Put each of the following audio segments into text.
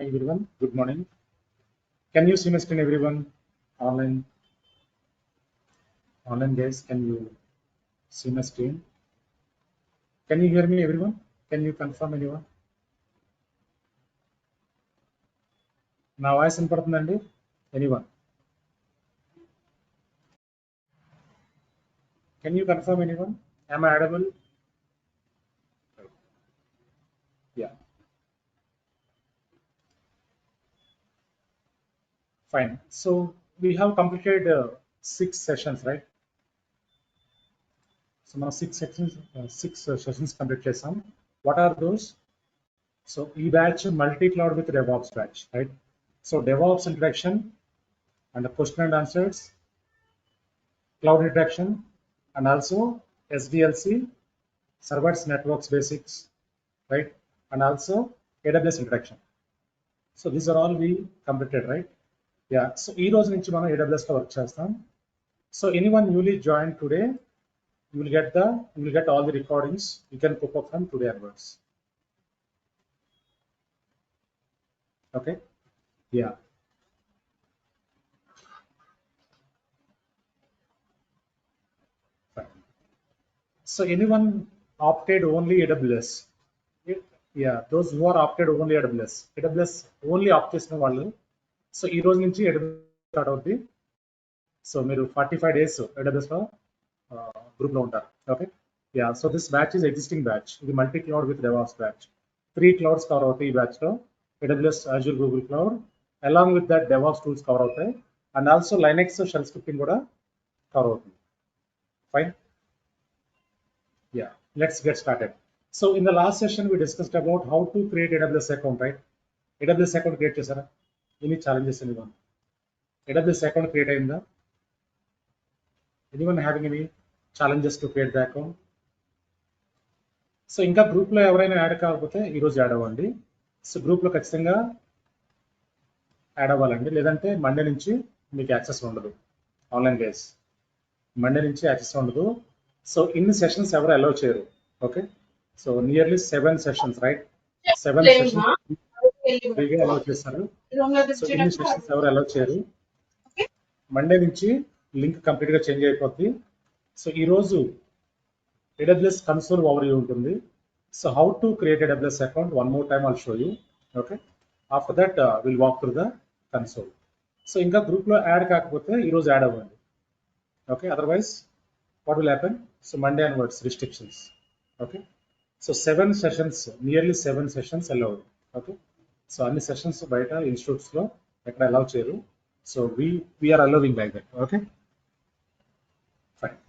everyone. Good morning. Can you see my screen, everyone? Online, online guys, can you see my screen? Can you hear me, everyone? Can you confirm anyone? నా voice వినపడుతుందండి? Anyone? Can you confirm anyone? Am I audible? Yeah. Fine. So we have completed 6 sessions, right? So now 6 sessions complete chesam. What are those? So e batch multi-cloud with DevOps batch, right? So DevOps introduction and the question and answers, cloud introduction, and also SDLC, servers networks basics, right? And also AWS introduction. So these are all we completed, right? Yeah. So ee roju nunchi మనం AWS లో work చేస్తాం. So anyone newly joined today, you will get all the recordings. You can cook up from today onwards. Okay. Yeah. Fine. So anyone opted only AWS? Yeah, those who are opted only AWS only opt చేసిన వాళ్ళు. So ఈ రోజు నుంచి AWS start అవుతుంది. So మీరు 45 days AWS లో group లో ఉంటారు. Okay. Yeah, so this batch is existing batch. ఇది multi cloud with DevOps batch. 3 clouds cover అవుతాయి ఈ బ్యాచ్ లో. AWS, Azure, Google Cloud, along with that DevOps tools cover అవుతాయి. And also Linux shell scripting కూడా cover అవుతుంది. Fine. Yeah, let's get started. So in the last session, we discussed about how to create AWS account, right? AWS account create chesara. Any challenges, anyone? AWS account create ayinda? Anyone having any challenges to create the account? So ఇంకా group లో ఎవరైనా add కాకపోతే ఈ రోజు add అవ్వండి. So group లో ఖచ్చితంగా add అవ్వాలండి, లేదంటే మండే నుంచి మీకు యాక్సెస్ ఉండదు. ఆన్లైన్ బేస్ మండే నుంచి యాక్సెస్ ఉండదు. సో ఇన్ని సెషన్స్ ఎవరు అలౌ చేయరు. Okay. So nearly 7 sessions, right? 7 sessions ఫ్రీగా అలౌ చేస్తారు. సో ఇన్ని సెషన్స్ ఎవరు అలౌ చేయరు. మండే నుంచి లింక్ కంప్లీట్ గా చేంజ్ అయిపోద్ది. సో ఈ రోజు AWS కన్సోల్ ఓవర్ వ్యూ ఉంటుంది. So how to create AWS account one more time I'll show you. Okay. After that will walk through the console. So ఇంకా group లో add కాకపోతే ఈ రోజు యాడ్ అవ్వండి. Okay. Otherwise what will happen? So Monday onwards restrictions. Okay. So 7 sessions, nearly 7 sessions allowed. Okay. So any sessions beta institutes lo ekkada allow cheyaru. So we are allowing like that. Okay. Fine.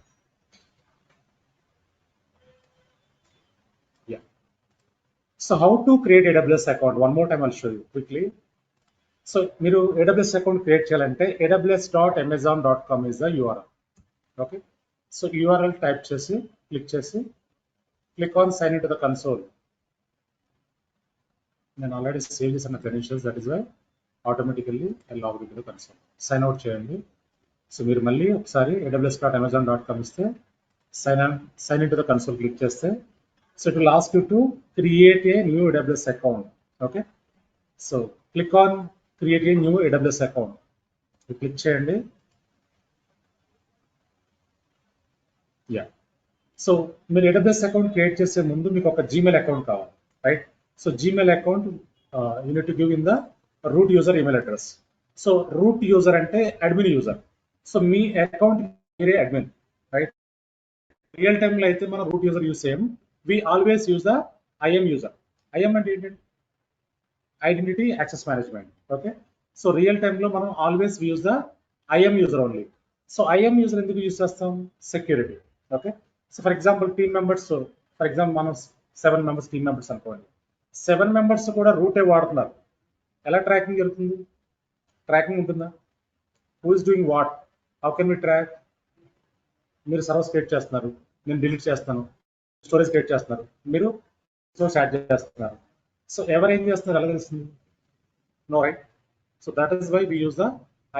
Yeah. So how to create AWS account? One more time I'll show you quickly. So మీరు AWS account create చేయాలంటే aws.amazon.com is the URL. Okay. So URL type చేసి click on sign in to the console. నేను already save చేసిన credentials, that is why automatically log in to the console. Sign out చేయండి. So మీరు మళ్ళీ ఒకసారి aws.amazon.com ఇస్తే sign in to the console click చేస్తే so it will ask you to create a new AWS account. Okay. So click on create a new AWS account. Click చేయండి. Yeah. So మీరు AWS account create చేసే ముందు మీకు ఒక Gmail account కావాలి, right? So Gmail account you need to give in the root user email address. So root user అంటే admin user. So మీ account మీరే అడ్మిన్, రైట్? రియల్ టైంలో అయితే మనం రూట్ యూజర్ యూజ్ చేయం. We always use the IAM user. IAM అంటే ఏంటంటే identity access management. Okay. So real టైంలో మనం always use the IAM user only. So IAM user ఎందుకు యూజ్ చేస్తాం? Security. Okay. So for example team members, for example మనం 7 members team members అనుకోండి. 7 members కూడా రూటే వాడుతున్నారు. ఎలా ట్రాకింగ్ జరుగుతుంది? ట్రాకింగ్ ఉంటుందా? Who is doing what? How can we track? మీరు సర్వర్స్ క్రియేట్ చేస్తున్నారు, నేను డిలీట్ చేస్తాను. స్టోరేజ్ క్రియేట్ చేస్తున్నారు, మీరు సోర్స్ యాడ్ చేస్తున్నారు. సో ఎవరు ఏం చేస్తున్నారు ఎలా తెలుస్తుంది? No, right? So that is why we use the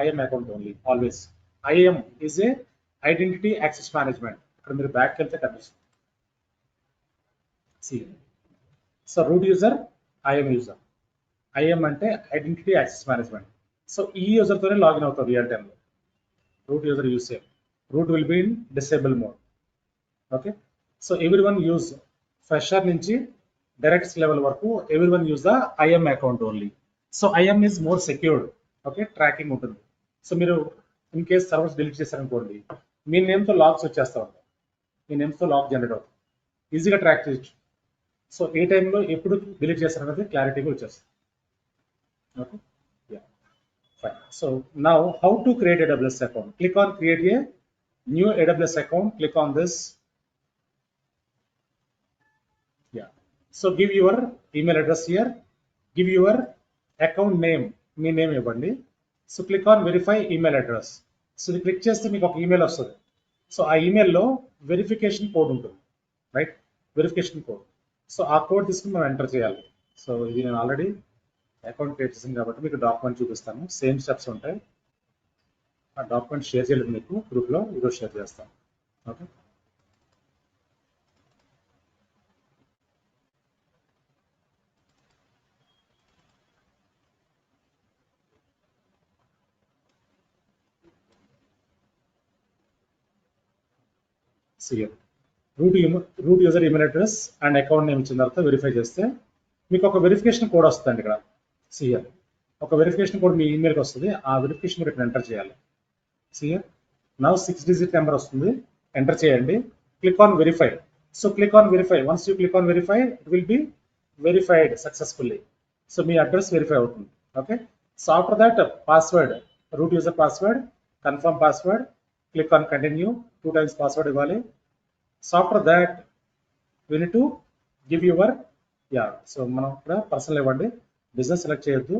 IAM account only always. IAM is a identity access management. ఇక్కడ మీరు బ్యాక్ వెళ్తే కనిపిస్తుంది. So root user, IAM user. IAM అంటే ఐడెంటిటీ యాక్సెస్ మేనేజ్మెంట్. సో ఈ యూజర్తోనే లాగిన్ అవుతారు real టైంలో. Root user use చేయాలి. Root will be in disable mode. Okay, so everyone use fresher నుంచి డైరెక్ట్స్ లెవెల్ వరకు everyone use the IIM account only. So IIM is more secured. Okay, tracking ఉంటుంది. So మీరు in case servers delete చేశారనుకోండి, మీ నేమ్తో logs వచ్చేస్తూ ఉంటాయి. మీ నేమ్స్తో log generate అవుతుంది, ఈజీగా track చేయొచ్చు. సో ఏ టైంలో ఎప్పుడు డిలీట్ చేస్తారనేది క్లారిటీగా వచ్చేస్తుంది. Okay, yeah, fine. So now how to create AWS account? Click on create a new AWS account. Click on this. Yeah, so give your email address here, give your account name, మీ name ఇవ్వండి. So click on verify email address. So ఇది click చేస్తే మీకు ఒక email వస్తుంది. So ఆ ఈమెయిల్లో verification code ఉంటుంది, రైట్? Verification code. సో ఆ కోడ్ తీసుకుని మనం ఎంటర్ చేయాలి. సో ఇది నేను ఆల్రెడీ అకౌంట్ క్రియేట్ చేసాను కాబట్టి మీకు డాక్యుమెంట్ చూపిస్తాను. సేమ్ స్టెప్స్ ఉంటాయి. ఆ డాక్యుమెంట్ షేర్ చేయలేదు మీకు గ్రూప్లో, ఈరోజు షేర్ చేస్తాను. Okay, CM route user email address and account name ఇచ్చిన తర్వాత వెరిఫై చేస్తే మీకు ఒక వెరిఫికేషన్ కోడ్ వస్తుందండి. ఇక్కడ సిఎం ఒక వెరిఫికేషన్ కోడ్ మీ ఈమెయిల్కి వస్తుంది. ఆ వెరిఫికేషన్ కోడ్ ఇక్కడ ఎంటర్ చేయాలి. సిఎం నౌ 6 digit నెంబర్ వస్తుంది, ఎంటర్ చేయండి. Click on verify. So click on verify. Once you click on verify, it will be verified successfully. So మీ అడ్రస్ వెరిఫై అవుతుంది. Okay, so after that password, root user password, confirm password, click on continue. 2 times password ఇవ్వాలి. So after that we need to give your so మనం ఇక్కడ personal ఇవ్వండి. Business select చేయొద్దు.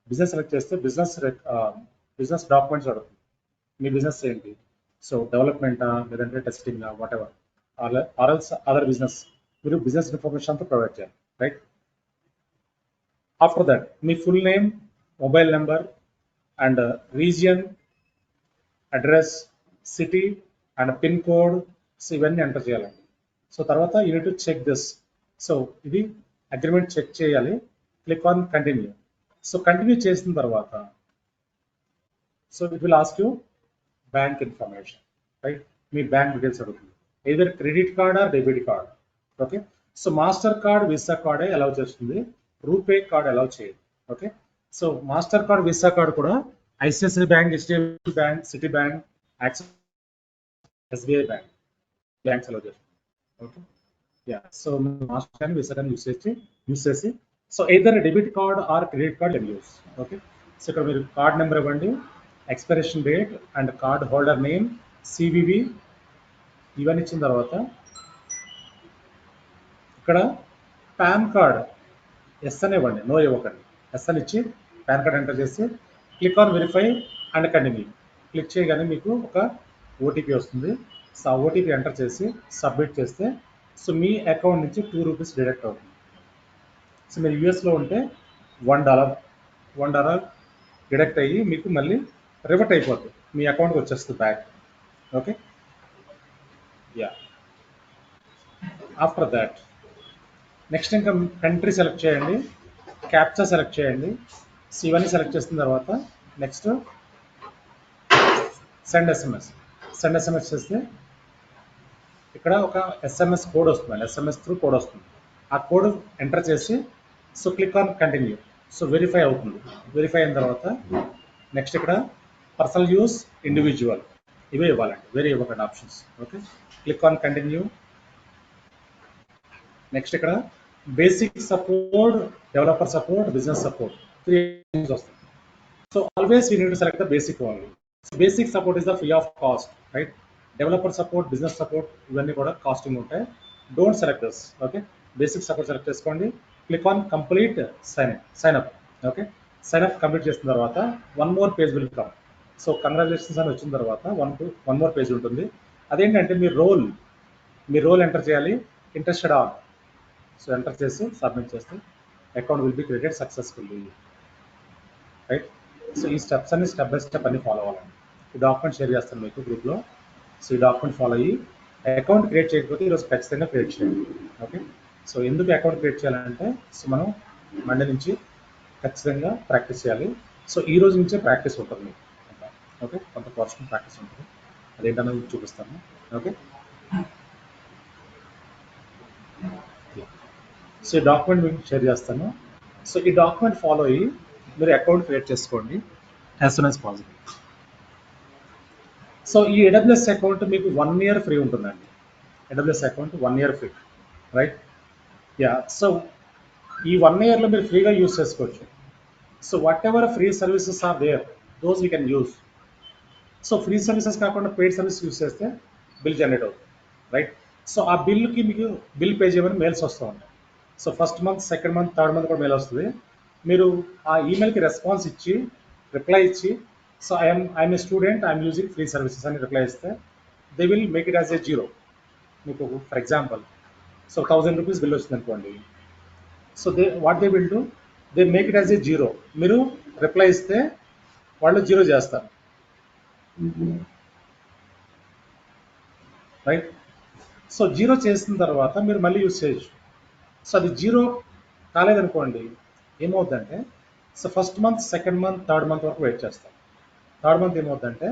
Business select చేస్తే business documents అడుగుతుంది. మీ business ఏంటి? So డెవలప్మెంటా, లేదంటే testing, whatever, or else other business. మీరు బిజినెస్ ఇన్ఫర్మేషన్ అంతా ప్రొవైడ్ చేయాలి, రైట్? ఆఫ్టర్ దట్ మీ full name, mobile number and region, address, city and pin code. So ఇవన్నీ ఎంటర్ చేయాలండి. సో తర్వాత you need to check this. So ఇది agreement check చేయాలి. Click on continue. So continue చేసిన తర్వాత so it will ask you bank information, right? మీ bank details అడుగుతుంది. Either credit card or debit card. Okay, so Mastercard, Visa కార్డే allow చేస్తుంది, RuPay card allow చేయదు. Okay, so Mastercard, Visa card కూడా ICICI bank, HDFC bank, Citibank, Axis, SBI bank banks allow చేస్తుంది. Okay, yeah, so Mastercard, Visa card use చేసి so either debit card or credit card can use. Okay, so ఇక్కడ మీరు card number ఇవ్వండి, expiration date and card holder name, CVV ఇవన్నీ ఇచ్చిన తర్వాత ఇక్కడ pan card yes అని ఇవ్వండి, నో ఇవ్వకండి. ఎస్ అని ఇచ్చి పాన్ కార్డ్ ఎంటర్ చేసి click on verify and continue. Click చేయగానే మీకు ఒక ఓటీపీ వస్తుంది. సో ఆ ఓటీపీ ఎంటర్ చేసి సబ్మిట్ చేస్తే సో మీ అకౌంట్ నుంచి ₹2 డిడక్ట్ అవుతుంది. సో మీరు యూఎస్లో ఉంటే $1 డిడక్ట్ అయ్యి మీకు మళ్ళీ రివర్ట్ అయిపోతుంది, మీ అకౌంట్కి వచ్చేస్తుంది back. Okay, yeah, after that next ఇంకా కంట్రీ సెలెక్ట్ చేయండి, క్యాప్చా సెలెక్ట్ చేయండి. సో ఇవన్నీ సెలెక్ట్ చేసిన తర్వాత నెక్స్ట్ సెండ్ ఎస్ఎంఎస్ చేస్తే ఇక్కడ ఒక ఎస్ఎంఎస్ కోడ్ వస్తుంది, ఎస్ఎంఎస్ త్రూ కోడ్ వస్తుంది. ఆ కోడ్ ఎంటర్ చేసి so click on continue. So verify అవుతుంది. వెరిఫై అయిన తర్వాత నెక్స్ట్ ఇక్కడ పర్సనల్ యూస్, ఇండివిజువల్ ఇవే ఇవ్వాలండి, వేరే ఇవ్వకండి options. Okay, click on continue. Next ఇక్కడ basic support, developer support, business support 3 వస్తుంది. So always we need to select the basic only. Basic support is the free of cost, right? Developer support, business support ఇవన్నీ కూడా costing ఉంటాయి. Don't select this. Okay, basic support select చేసుకోండి. Click on complete sign up. Okay, sign up complete చేసిన తర్వాత one more page will come. So congratulations అని వచ్చిన తర్వాత one more page ఉంటుంది. అదేంటంటే మీ రోల్ ఎంటర్ చేయాలి, ఇంట్రెస్టెడ్ ఆన్. సో ఎంటర్ చేసి సబ్మిట్ చేస్తే account will be created successfully, right? So ఈ స్టెప్స్ అన్ని స్టెప్ బై స్టెప్ అన్ని ఫాలో అవ్వాలండి. ఈ డాక్యుమెంట్ షేర్ చేస్తాను మీకు గ్రూప్లో. సో ఈ డాక్యుమెంట్ ఫాలో అయ్యి అకౌంట్ క్రియేట్ చేయకపోతే ఈరోజు ఖచ్చితంగా క్రియేట్ చేయండి. ఓకే, సో ఎందుకు అకౌంట్ క్రియేట్ చేయాలంటే సో మనం మండే నుంచి ఖచ్చితంగా ప్రాక్టీస్ చేయాలి. సో ఈ రోజు నుంచే ప్రాక్టీస్ ఉంటుంది మీకు. ఓకే, కొంత పర్సనల్ ప్రాక్టీస్ ఉంటుంది, అదేంటనేది చూపిస్తాను. ఓకే, సో ఈ డాక్యుమెంట్ మీకు షేర్ చేస్తాను. సో ఈ డాక్యుమెంట్ ఫాలో అయ్యి మీరు అకౌంట్ క్రియేట్ చేసుకోండి as soon as possible. So ఈ AWS అకౌంట్ మీకు 1 year ఫ్రీ ఉంటుందండి. AWS account 1 year free, right? Yeah, so ఈ 1 yearలో మీరు ఫ్రీగా యూస్ చేసుకోవచ్చు. So whatever free services are there, those we can use. So free services కాకుండా paid service use చేస్తే బిల్ జనరేట్ అవుతుంది, రైట్? సో ఆ బిల్కి మీకు బిల్ పే చేయమని మెయిల్స్ వస్తూ ఉంటాయి. So first month, second month, third month కూడా మెయిల్ వస్తుంది. మీరు ఆ ఈమెయిల్కి రెస్పాన్స్ ఇచ్చి, రిప్లై ఇచ్చి, so I'm a student, I'm using free services అని రిప్లై ఇస్తే they will make it as a zero. మీకు for example so 1000 rupees bill వచ్చింది అనుకోండి. So what they will do, they make it as a zero. మీరు reply ఇస్తే వాళ్ళు zero చేస్తారు, right? So zero చేసిన తర్వాత మీరు మళ్ళీ యూజ్ చేయొచ్చు. సో అది జీరో కాలేదనుకోండి, ఏమవుద్దంటే so first month, second month, third month వరకు వెయిట్ చేస్తాం. థర్డ్ మంత్ ఏమవుద్దంటే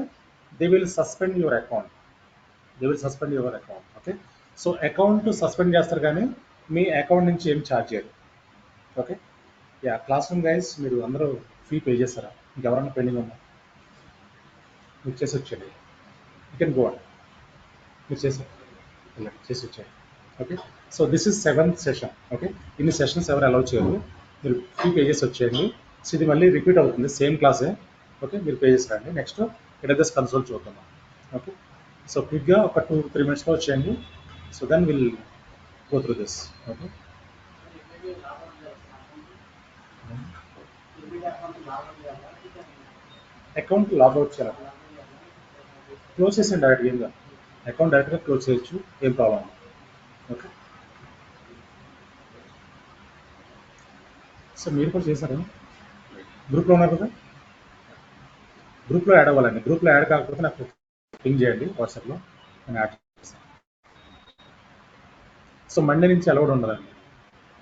they will suspend your account, okay? So account suspend చేస్తారు కానీ మీ అకౌంట్ నుంచి ఏం ఛార్జ్ చేయరు. Okay, yeah. Classroom guys, మీరు అందరూ ఫీ పే చేస్తారా? ఇంకెవరన్నా పెండింగ్ ఉన్నా మీరు చేసి వచ్చేయండి. యూ కెన్ గో ఆన్, మీరు చేసి వచ్చేయండి. Okay, so this is 7th session. Okay, ఇన్ని సెషన్స్ ఎవరు అలౌ చేయరు, మీరు ఫీ పే చేసి వచ్చేయండి. సో ఇది మళ్ళీ రిపీట్ అవుతుంది, సేమ్ క్లాసే. ఓకే, మీరు పే చేసి రండి. నెక్స్ట్ AWS కన్సోల్ చూద్దాం. ఓకే, సో క్విక్గా ఒక 2-3 minutesలో వచ్చేయండి. So then will go through this. Okay, account logout చేయాలి, క్లోజ్ చేసేయండి డైరెక్ట్గా. ఏం కాదు, అకౌంట్ డైరెక్ట్గా క్లోజ్ చేయొచ్చు, ఏం ప్రాబ్లం. ఓకే, సో మీరు కూడా చేశారా? గ్రూప్లో ఉన్నారు కదా, గ్రూప్లో యాడ్ అవ్వాలండి. గ్రూప్లో యాడ్ కాకపోతే నాకు పింగ్ చేయండి వాట్సాప్లో, నేను యాడ్ చేస్తాను. సో మండే నుంచి అలౌడ్ ఉండదండి,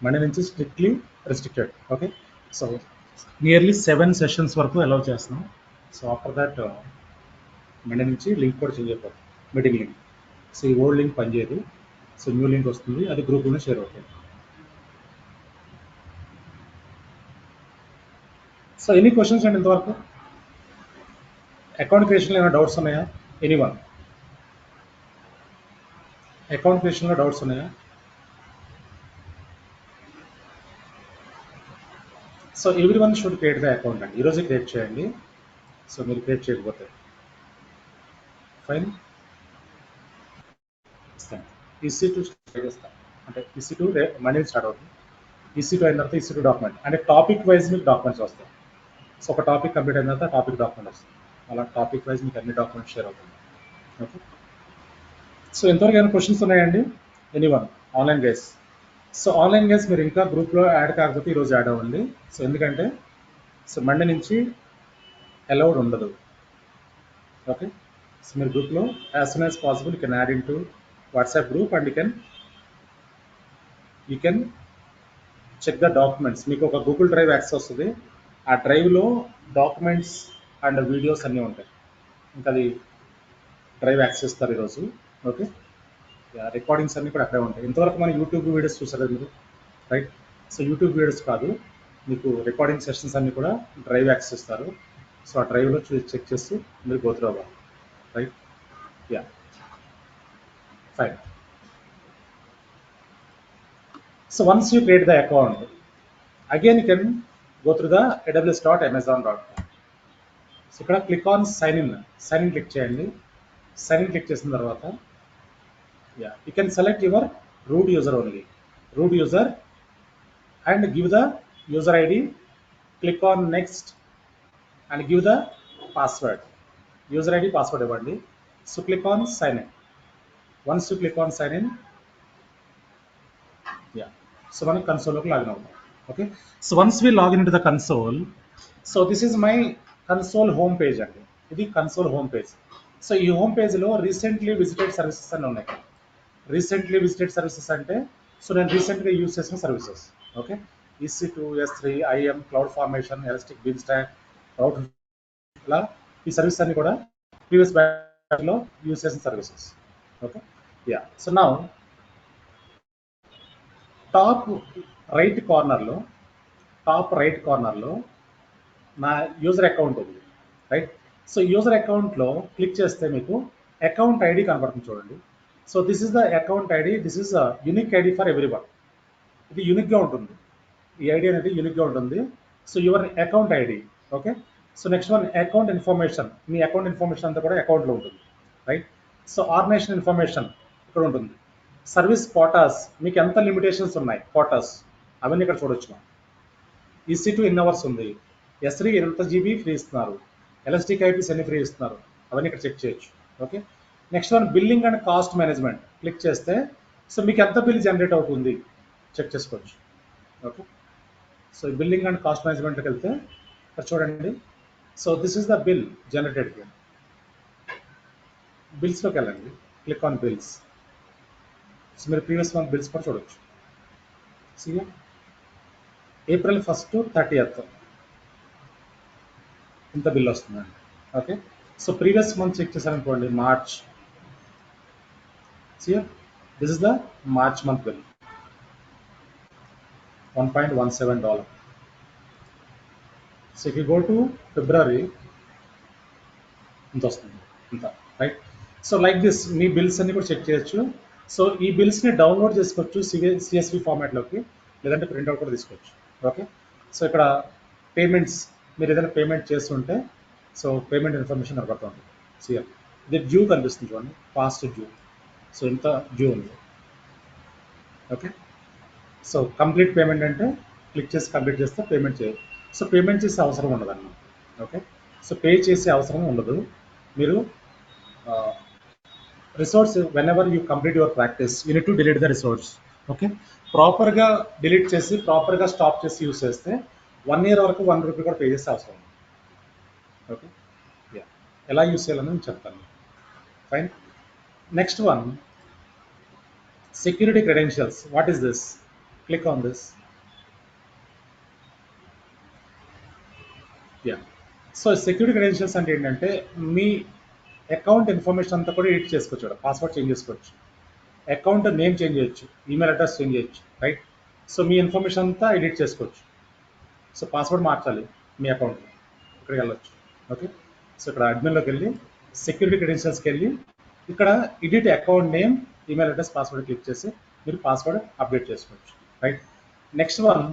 మండే నుంచి strictly restricted. Okay, so nearly 7 sessions వరకు అలౌ చేస్తున్నాం. సో ఆఫ్టర్ దట్ మండే నుంచి లింక్ కూడా చేంజ్ అయిపోతుంది, మీటింగ్ లింక్. సో ఈ ఓల్డ్ లింక్ పనిచేయదు, సో న్యూ లింక్ వస్తుంది, అది గ్రూప్లోనే షేర్ అవుతుంది. సో ఎనీ క్వశ్చన్స్ అండి ఇంతవరకు? అకౌంట్ క్రియేషన్లో ఏమైనా డౌట్స్ ఉన్నాయా? ఎనీవన్ అకౌంట్ క్రియేషన్లో డౌట్స్ ఉన్నాయా? So every one should create the account అండి, ఈరోజే క్రియేట్ చేయండి. సో మీరు క్రియేట్ చేయకపోతే ఫైన్. EC2 స్టార్ట్ చేస్తాం, అంటే EC2 మనీ స్టార్ట్ అవుతుంది. EC2 అయిన తర్వాత EC2 డాక్యుమెంట్, అంటే టాపిక్ వైజ్ మీకు డాక్యుమెంట్స్ వస్తాయి. సో ఒక టాపిక్ కంప్లీట్ అయిన తర్వాత టాపిక్ డాక్యుమెంట్ వస్తుంది, అలా టాపిక్ వైజ్ మీకు అన్ని డాక్యుమెంట్స్ షేర్ అవుతుంది. ఓకే, సో ఎంతవరకు ఏమైనా క్వశ్చన్స్ ఉన్నాయండి? Anyone online guys? So online guys మీరు ఇంకా గ్రూప్లో యాడ్ కాకపోతే ఈరోజు యాడ్ అవ్వండి. సో ఎందుకంటే సో మండే నుంచి అలౌడ్ ఉండదు. ఓకే, సో మీరు గ్రూప్లో as soon as possible you can add in to WhatsApp group and you can check the documents. మీకు ఒక గూగుల్ డ్రైవ్ యాక్సెస్ వస్తుంది, ఆ డ్రైవ్లో డాక్యుమెంట్స్ అండ్ వీడియోస్ అన్నీ ఉంటాయి. ఇంకా అది డ్రైవ్ యాక్సెస్ ఇస్తారు ఈరోజు. ఓకే, రికార్డింగ్స్ అన్నీ కూడా అక్కడే ఉంటాయి. ఇంతవరకు మన యూట్యూబ్ వీడియోస్ చూసారు మీరు, రైట్? సో యూట్యూబ్ వీడియోస్ కాదు, మీకు రికార్డింగ్ సెషన్స్ అన్నీ కూడా డ్రైవ్ యాక్సెస్ ఇస్తారు. సో ఆ డ్రైవ్లో చెక్ చేసి మీరు గో త్రూ అవ్వాలి, right? Yeah, fine. So once you create the account, again you can go through the aws.amazon.com. So ఇక్కడ click on sign in click చేయండి. సైన్ ఇన్ క్లిక్ చేసిన తర్వాత yeah you can select your root user only, root user, and give the user ID. Click on next and give the password. User ID password ఇవ్వండి. So click on sign in. Once you click on sign in, yeah, so మనం కన్సోల్లోకి login అవుతాం. Okay, so once we login in to the console, so this is my console home page అండి, ఇది console home page. So ఈ home పేజ్లో recently visited services అని ఉన్నాయి. Recently visited services అంటే సో నేను రీసెంట్గా యూజ్ చేసిన services. Okay, EC2, S3, IM, CloudFormation, Elastic Beanstalk, route, ఇలా ఈ సర్వీస్ అన్ని కూడా ప్రీవియస్ బ్యాచ్లో యూజ్ చేసిన services. Okay, yeah. So now top right కార్నర్లో నా యూజర్ అకౌంట్ ఉంది, రైట్. సో యూజర్ అకౌంట్లో క్లిక్ చేస్తే మీకు అకౌంట్ ఐడి కనబడుతుంది చూడండి. So this is the account ID, this is unique ID for every one. ఇది యూనిక్గా ఉంటుంది, ఈ ఐడి అనేది యూనిక్గా ఉంటుంది. So your account ID, okay. So next one account information, me account information అంతా కూడా అకౌంట్లో ఉంటుంది, రైట్. సో ఆర్గనైజేషన్ ఇన్ఫర్మేషన్ ఇక్కడ ఉంటుంది. సర్వీస్ కోటాస్, మీకు ఎంత లిమిటేషన్స్ ఉన్నాయి కోటాస్ అవన్నీ ఇక్కడ చూడొచ్చు. EC2 ఎన్ని అవర్స్ ఉంది, S3 ఎంత GB ఫ్రీ ఇస్తున్నారు, ఎలాస్టిక్ ఐపీస్ ఎన్ని ఫ్రీ ఇస్తున్నారు, అవన్నీ ఇక్కడ చెక్ చేయొచ్చు. Okay, next one billing and cost management click చేస్తే సో మీకు ఎంత బిల్ జనరేట్ అవుతుంది చెక్ చేసుకోవచ్చు. Okay, so billing and cost మేనేజ్మెంట్కి వెళ్తే ఇక్కడ చూడండి. So this is the bill generated here. బిల్స్లోకి వెళ్ళండి, క్లిక్ ఆన్ బిల్స్. సో మీరు ప్రీవియస్ మంత్ బిల్స్ కూడా చూడొచ్చు. April 1st to 30th ఇంత బిల్ వస్తుందండి. Okay, so previous month check చేశారనుకోండి, March. This is the March month bill, $1.17. So if you go to February ఇంత వస్తుంది, ఇంత, రైట్. సో లైక్ దిస్ మీ బిల్స్ అన్ని కూడా చెక్ చేయొచ్చు. సో ఈ బిల్స్ని డౌన్లోడ్ చేసుకోవచ్చు CSV ఫార్మాట్లోకి, లేదంటే ప్రింట్అవుట్ కూడా తీసుకోవచ్చు. ఓకే, సో ఇక్కడ పేమెంట్స్, మీరు ఏదైనా పేమెంట్ చేస్తుంటే సో పేమెంట్ ఇన్ఫర్మేషన్ కనబడుతుంది. సిఆర్ ఇది డ్యూ కనిపిస్తుంది చూడండి, పాస్ట్ డ్యూ. సో ఇంత డ్యూ ఉంది. ఓకే, సో కంప్లీట్ పేమెంట్ అంటే క్లిక్ చేసి కంప్లీట్ చేస్తే పేమెంట్ చేయాలి. సో పేమెంట్ చేసే అవసరం ఉండదు అన్నమాట. ఓకే, సో పే చేసే అవసరం ఉండదు. మీరు resource when ever you complete your practice you need to delete the resource. Okay, ప్రాపర్గా డిలీట్ చేసి ప్రాపర్గా స్టాప్ చేసి యూస్ చేస్తే 1 year వరకు ₹1 కూడా పే చేసే అవసరం ఉంది. ఓకే, యా, ఎలా యూస్ చేయాలని నేను చెప్తాను. Fine. Next one security credentials. What is this? Click on this. Yeah, so security credentials అంటే ఏంటంటే మీ అకౌంట్ ఇన్ఫర్మేషన్ అంతా కూడా ఎడిట్ చేసుకోవచ్చు, పాస్వర్డ్ చేంజ్ చేసుకోవచ్చు, అకౌంట్ నేమ్ చేంజ్ చేయొచ్చు, ఈమెయిల్ అడ్రస్ చేంజ్ చేయొచ్చు, రైట్. సో మీ ఇన్ఫర్మేషన్ అంతా ఎడిట్ చేసుకోవచ్చు. సో పాస్వర్డ్ మార్చాలి మీ అకౌంట్లో, ఇక్కడికి వెళ్ళొచ్చు. ఓకే, సో ఇక్కడ అడ్మిన్లోకి వెళ్ళి సెక్యూరిటీ క్రెడెన్షియల్స్కి వెళ్ళి ఇక్కడ edit account name, email address, password click చేసి మీరు పాస్వర్డ్ అప్డేట్ చేసుకోవచ్చు, రైట్. నెక్స్ట్ వన్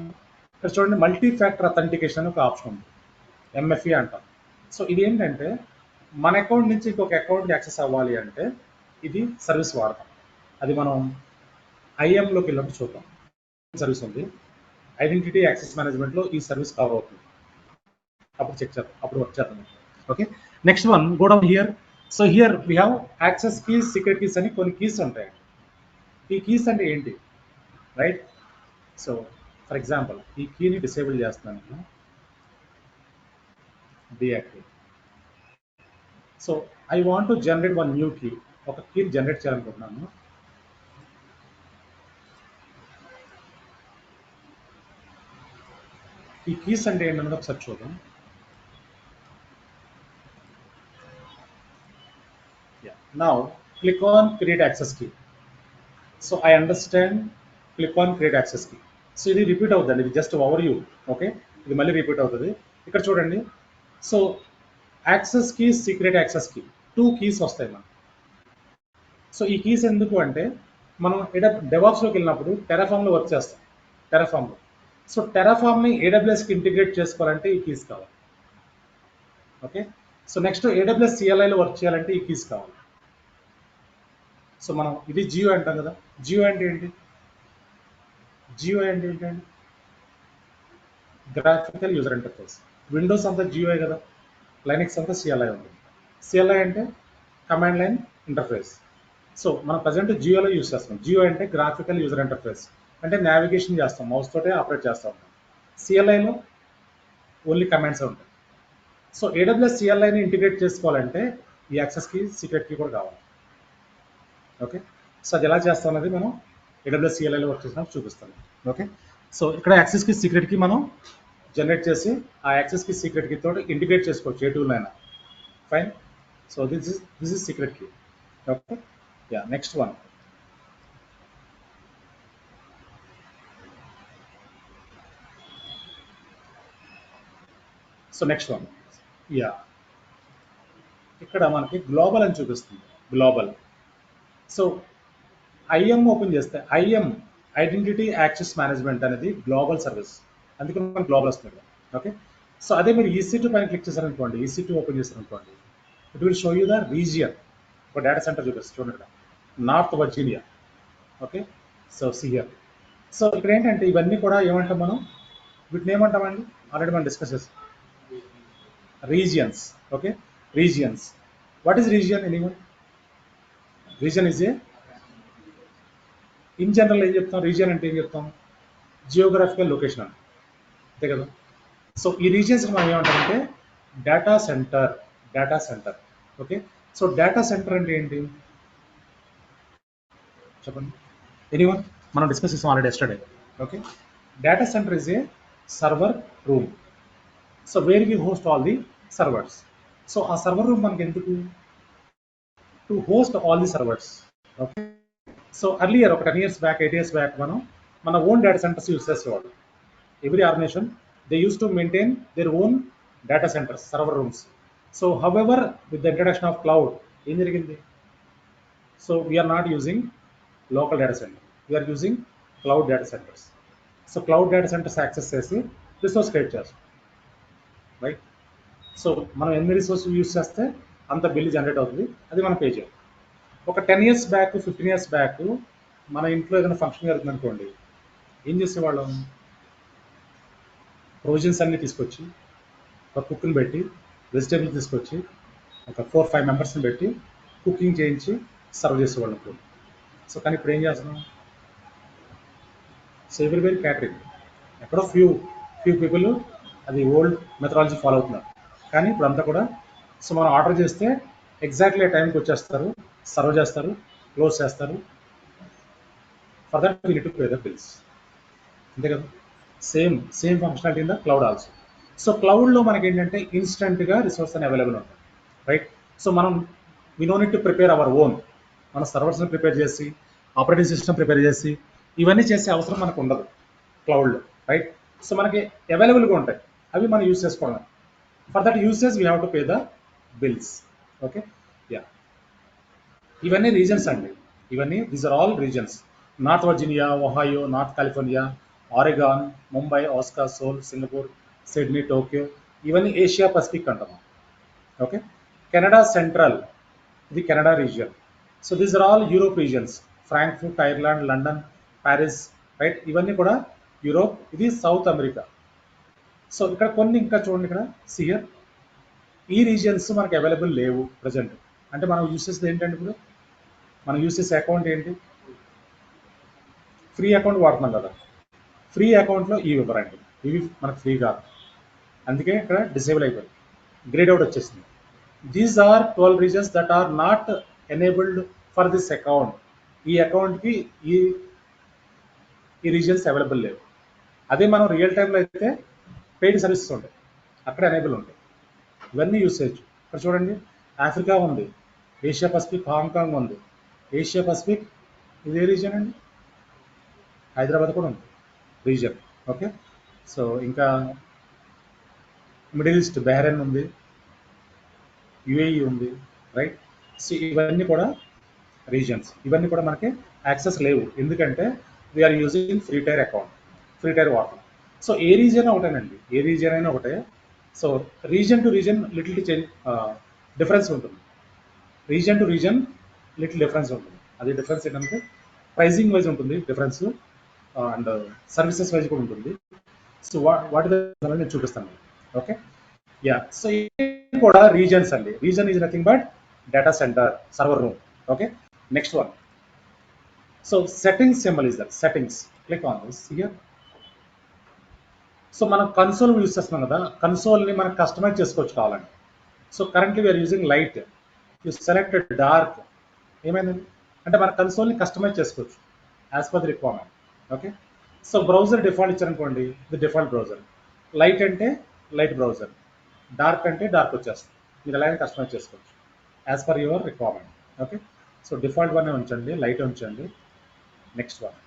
ఇక్కడ చూడండి, మల్టీ ఫ్యాక్టర్ అథెంటికేషన్ ఒక ఆప్షన్ ఉంది, MFA అంటాం. సో ఇది ఏంటంటే మన అకౌంట్ నుంచి ఇంకొక అకౌంట్కి యాక్సెస్ అవ్వాలి అంటే ఇది సర్వీస్ వాడతాం. అది మనం IMలోకి వెళ్ళినప్పుడు చూద్దాం. సర్వీస్ ఉంది, ఐడెంటిటీ యాక్సెస్ మేనేజ్మెంట్లో ఈ సర్వీస్ కవర్ అవుతుంది, అప్పుడు చెక్ చేద్దాం, అప్పుడు వర్క్ చేద్దాం. Okay, next one go down here. So here we have access keys, secret keys అని కొన్ని కీస్ ఉంటాయి. ఈ కీస్ అంటే ఏంటి, రైట్. సో ఫర్ ఎగ్జాంపుల్ ఈ కీని డిసేబుల్ చేస్తున్నాను నేను, deactivate. So I want to generate one new key, ఒక కీని జనరేట్ చేయాలనుకుంటున్నాను. ఈ కీస్ అంటే ఏంటన్నది ఒకసారి చూద్దాం. Now click on create access key. So I understand, click on create access key. So ఇది రిపీట్ అవుతుంది, ఇది జస్ట్ ఓవర్ యూ. ఓకే, ఇది మళ్ళీ రిపీట్ అవుతుంది. ఇక్కడ చూడండి, so access key, secret access key, 2 keys వస్తాయి మనకు. సో ఈ కీస్ ఎందుకు అంటే మనం డెవాప్స్లోకి వెళ్ళినప్పుడు టెరాఫామ్లో వర్క్ చేస్తాం, టెరాఫామ్లో. సో టెరాఫామ్ని AWSకి ఇంటిగ్రేట్ చేసుకోవాలంటే ఈ కీస్ కావాలి. ఓకే, సో నెక్స్ట్ AWS CLIలో వర్క్ చేయాలంటే ఈ కీస్ కావాలి. సో మనం ఇది జియో అంటాం కదా, జియో అంటే ఏంటి, జియో అంటే ఏంటండి, గ్రాఫికల్ యూజర్ ఇంటర్ఫేస్. విండోస్ అంతా జియోఏ కదా, లైనక్స్ అంతా CLI ఉంటుంది. CLI అంటే కమాండ్ లైన్ ఇంటర్ఫేస్. సో మనం ప్రజెంట్ జియోలో యూజ్ చేస్తాం. జియో అంటే గ్రాఫికల్ యూజర్ ఇంటర్ఫేస్, అంటే నావిగేషన్ చేస్తాం, మౌస్ తోటే ఆపరేట్ చేస్తూ ఉంటాం. CLIలో ఓన్లీ కమాండ్సే ఉంటాయి. సో AWS CLIని ఇంటిగ్రేట్ చేసుకోవాలంటే ఈ యాక్సెస్ కీ, సీక్రెట్ కీ కూడా కావాలి. ఓకే, సో అది ఎలా చేస్తాం అనేది మనం AWS CLIలో వర్క్ చేసినప్పుడు చూపిస్తాను. ఓకే, సో ఇక్కడ యాక్సెస్ కి సీక్రెట్ కి మనం జనరేట్ చేసి ఆ యాక్సెస్ కి సీక్రెట్ కి తోటి ఇంటిగ్రేట్ చేసుకోవచ్చు ఏ టూల్ అయినా. Fine. So this is secret key. Okay. Yeah, next one. So next one. Yeah, ఇక్కడ మనకి గ్లోబల్ అని చూపిస్తుంది. గ్లోబల్. సో ఐఎం ఓపెన్ చేస్తే ఐఎం ఐడెంటిటీ యాక్సెస్ మేనేజ్మెంట్ అనేది గ్లోబల్ సర్వీస్, అందుకే మనకి గ్లోబల్ వస్తుంది. ఓకే. సో అదే మీరు EC2 పైన క్లిక్ చేశారనుకోండి, EC2 ఓపెన్ చేశారనుకోండి, it will show you the region. ఒక డేటా సెంటర్ చూపిస్తుంది చూడండి, North Virginia. Okay. So see here. So ఇక్కడ ఏంటంటే ఇవన్నీ కూడా ఏమంటాం మనం, వీటిని ఏమంటామండి, ఆల్రెడీ మనం డిస్కస్ చేస్తాం, regions. Okay. Regions. What is region? Anyone? Region is a, in general ఏం చెప్తాం, రీజియన్ అంటే ఏం చెప్తాం, జియోగ్రాఫికల్ లొకేషన్ అని, అంతే కదా. సో ఈ రీజియన్స్ మనం ఏమంటామంటే data center. Data center. Okay. So data center అంటే ఏంటి చెప్పండి, ఎనీవన్? మనం డిస్కస్ చేసాం already yesterday. Okay. Data center is a server room. So where we host all the servers. So ఆ సర్వర్ రూమ్ మనకి ఎందుకు, to host all the servers. Okay. So earlier ఒక 10 years back, 8 years back మనం మన own data centers use చేసేవాళ్ళు. Every organization they use to maintain their own data centers, server rooms. So however with the introduction of cloud ఏం జరిగింది, so we're not using local data center, we're using cloud data centers. So cloud data centers access చేసి resource create చేస్తాం, right. So మనం ఎన్ని resource use చేస్తే అంత bill generate అవుతుంది, అది మనం పే చేయాలి. ఒక 10 years బ్యాక్, 15 years బ్యాక్ మన ఇంట్లో ఏదైనా ఫంక్షన్ జరుగుతుంది అనుకోండి, ఏం చేసేవాళ్ళం, ప్రొవిజన్స్ అన్ని తీసుకొచ్చి ఒక కుక్ని పెట్టి, వెజిటేబుల్స్ తీసుకొచ్చి ఒక 4-5 మెంబర్స్ని పెట్టి కుకింగ్ చేయించి సర్వ్ చేసేవాళ్ళం ఇప్పుడు. సో కానీ ఇప్పుడు ఏం చేస్తున్నాం, సో ఎవ్రీవేర్ క్యాటరింగ్. ఎక్కడో ఫ్యూ పీపుల్ అది ఓల్డ్ మెథడాలజీ ఫాలో అవుతున్నారు, కానీ ఇప్పుడు అంతా కూడా సో మనం ఆర్డర్ చేస్తే ఎగ్జాక్ట్లీ ఆ టైంకి వచ్చేస్తారు, సర్వ్ చేస్తారు, క్లోజ్ చేస్తారు. For that we need to pay the bills, అంతే కదా. Same functionality in the cloud also. So క్లౌడ్లో మనకి ఏంటంటే ఇన్స్టెంట్గా రిసోర్స్ అని అవైలబుల్ ఉంటుంది, రైట్. సో మనం we no need to prepare our own, మన సర్వర్స్ని ప్రిపేర్ చేసి, ఆపరేటింగ్ సిస్టమ్ ప్రిపేర్ చేసి, ఇవన్నీ చేసే అవసరం మనకు ఉండదు క్లౌడ్లో, రైట్. సో మనకి అవైలబుల్గా ఉంటాయి, అవి మనం యూస్ చేసుకోవడం. For that usage we have to pay the bills. Okay. Yeah, ఇవన్నీ రీజన్స్ అండి, ఇవన్నీ these are all regions. North Virginia, Ohio, North California, Oregon, Mumbai, Osaka, Seoul, Singapore, Sydney, Tokyo, ఇవన్నీ ఏషియా పసిఫిక్ అంటాము. ఓకే. కెనడా సెంట్రల్, ఇది Canada region. So these are all Europe regions, Frankfurt, Ireland, London, Paris, right, ఇవన్నీ కూడా Europe. ఇది south America. So ఇక్కడ కొన్ని ఇంకా చూడండి, ఇక్కడ సియర్ ఈ రీజియన్స్ మనకి అవైలబుల్ లేవు ప్రజెంట్. అంటే మనం యూస్ చేసేది ఏంటంటే, ఇప్పుడు మనం యూస్ చేసే అకౌంట్ ఏంటి, ఫ్రీ అకౌంట్ వాడుతున్నాం కదా. ఫ్రీ అకౌంట్లో ఇవి ఇవ్వరండి, ఇవి మనకు ఫ్రీ కాదు, అందుకే ఇక్కడ డిసేబుల్ అయిపోయింది, గ్రేడ్ అవుట్ వచ్చేసింది. These are 12 regions that are not enabled for this account. ఈ అకౌంట్కి ఈ రీజియన్స్ అవైలబుల్ లేవు. అదే మనం రియల్ టైంలో అయితే పెయిడ్ సర్వీసెస్ ఉంటాయి, అక్కడ ఎనేబుల్ ఉంటాయి, ఇవన్నీ యూస్ చేయొచ్చు. ఇక్కడ చూడండి, ఆఫ్రికా ఉంది, ఏషియా పసిఫిక్, హాంకాంగ్ ఉంది. ఏషియా పసిఫిక్ ఇదే రీజియన్ అండి, హైదరాబాద్ కూడా ఉంది రీజియన్. ఓకే. సో ఇంకా మిడిల్ ఈస్ట్, బహ్రెయిన్ ఉంది, యుఏఈ ఉంది, రైట్. సో ఇవన్నీ కూడా రీజియన్స్, ఇవన్నీ కూడా మనకి యాక్సెస్ లేవు, ఎందుకంటే we are using free tier account, free tier వాటర్. సో ఏ రీజియన్ ఒకటేనండి, ఏ రీజియన్ అయినా ఒకటే. So region to region little change, difference ఉంటుంది, region to region little difference ఉంటుంది. అది డిఫరెన్స్ ఏంటంటే ప్రైజింగ్ వైజ్ ఉంటుంది డిఫరెన్స్, అండ్ సర్వీసెస్ వైజ్ కూడా ఉంటుంది. సో వాటి నేను చూపిస్తాను. ఓకే. యా, సో ఇది కూడా రీజన్స్ అండి. Region is nothing but data center, server room. Okay. Next one. So settings symbol is that, settings. Click on this here. So మనం console use చేస్తున్నాం కదా, కన్సోల్ని మనం కస్టమైజ్ చేసుకోవచ్చు కావాలండి. So currently we're using light, you select dark, ఏమైందండి అంటే మన కన్సోల్ని కస్టమైజ్ చేసుకోవచ్చు as per the requirement. Okay. So browser default ఇచ్చారనుకోండి, ఇది డిఫాల్ట్ బ్రౌజర్. లైట్ అంటే లైట్ బ్రౌజర్, డార్క్ అంటే డార్క్ వచ్చేస్తుంది. మీరు ఎలాగైనా కస్టమైజ్ చేసుకోవచ్చు as per your requirement. Okay, so default one ఉంచండి, లైట్ ఉంచండి. నెక్స్ట్ వన్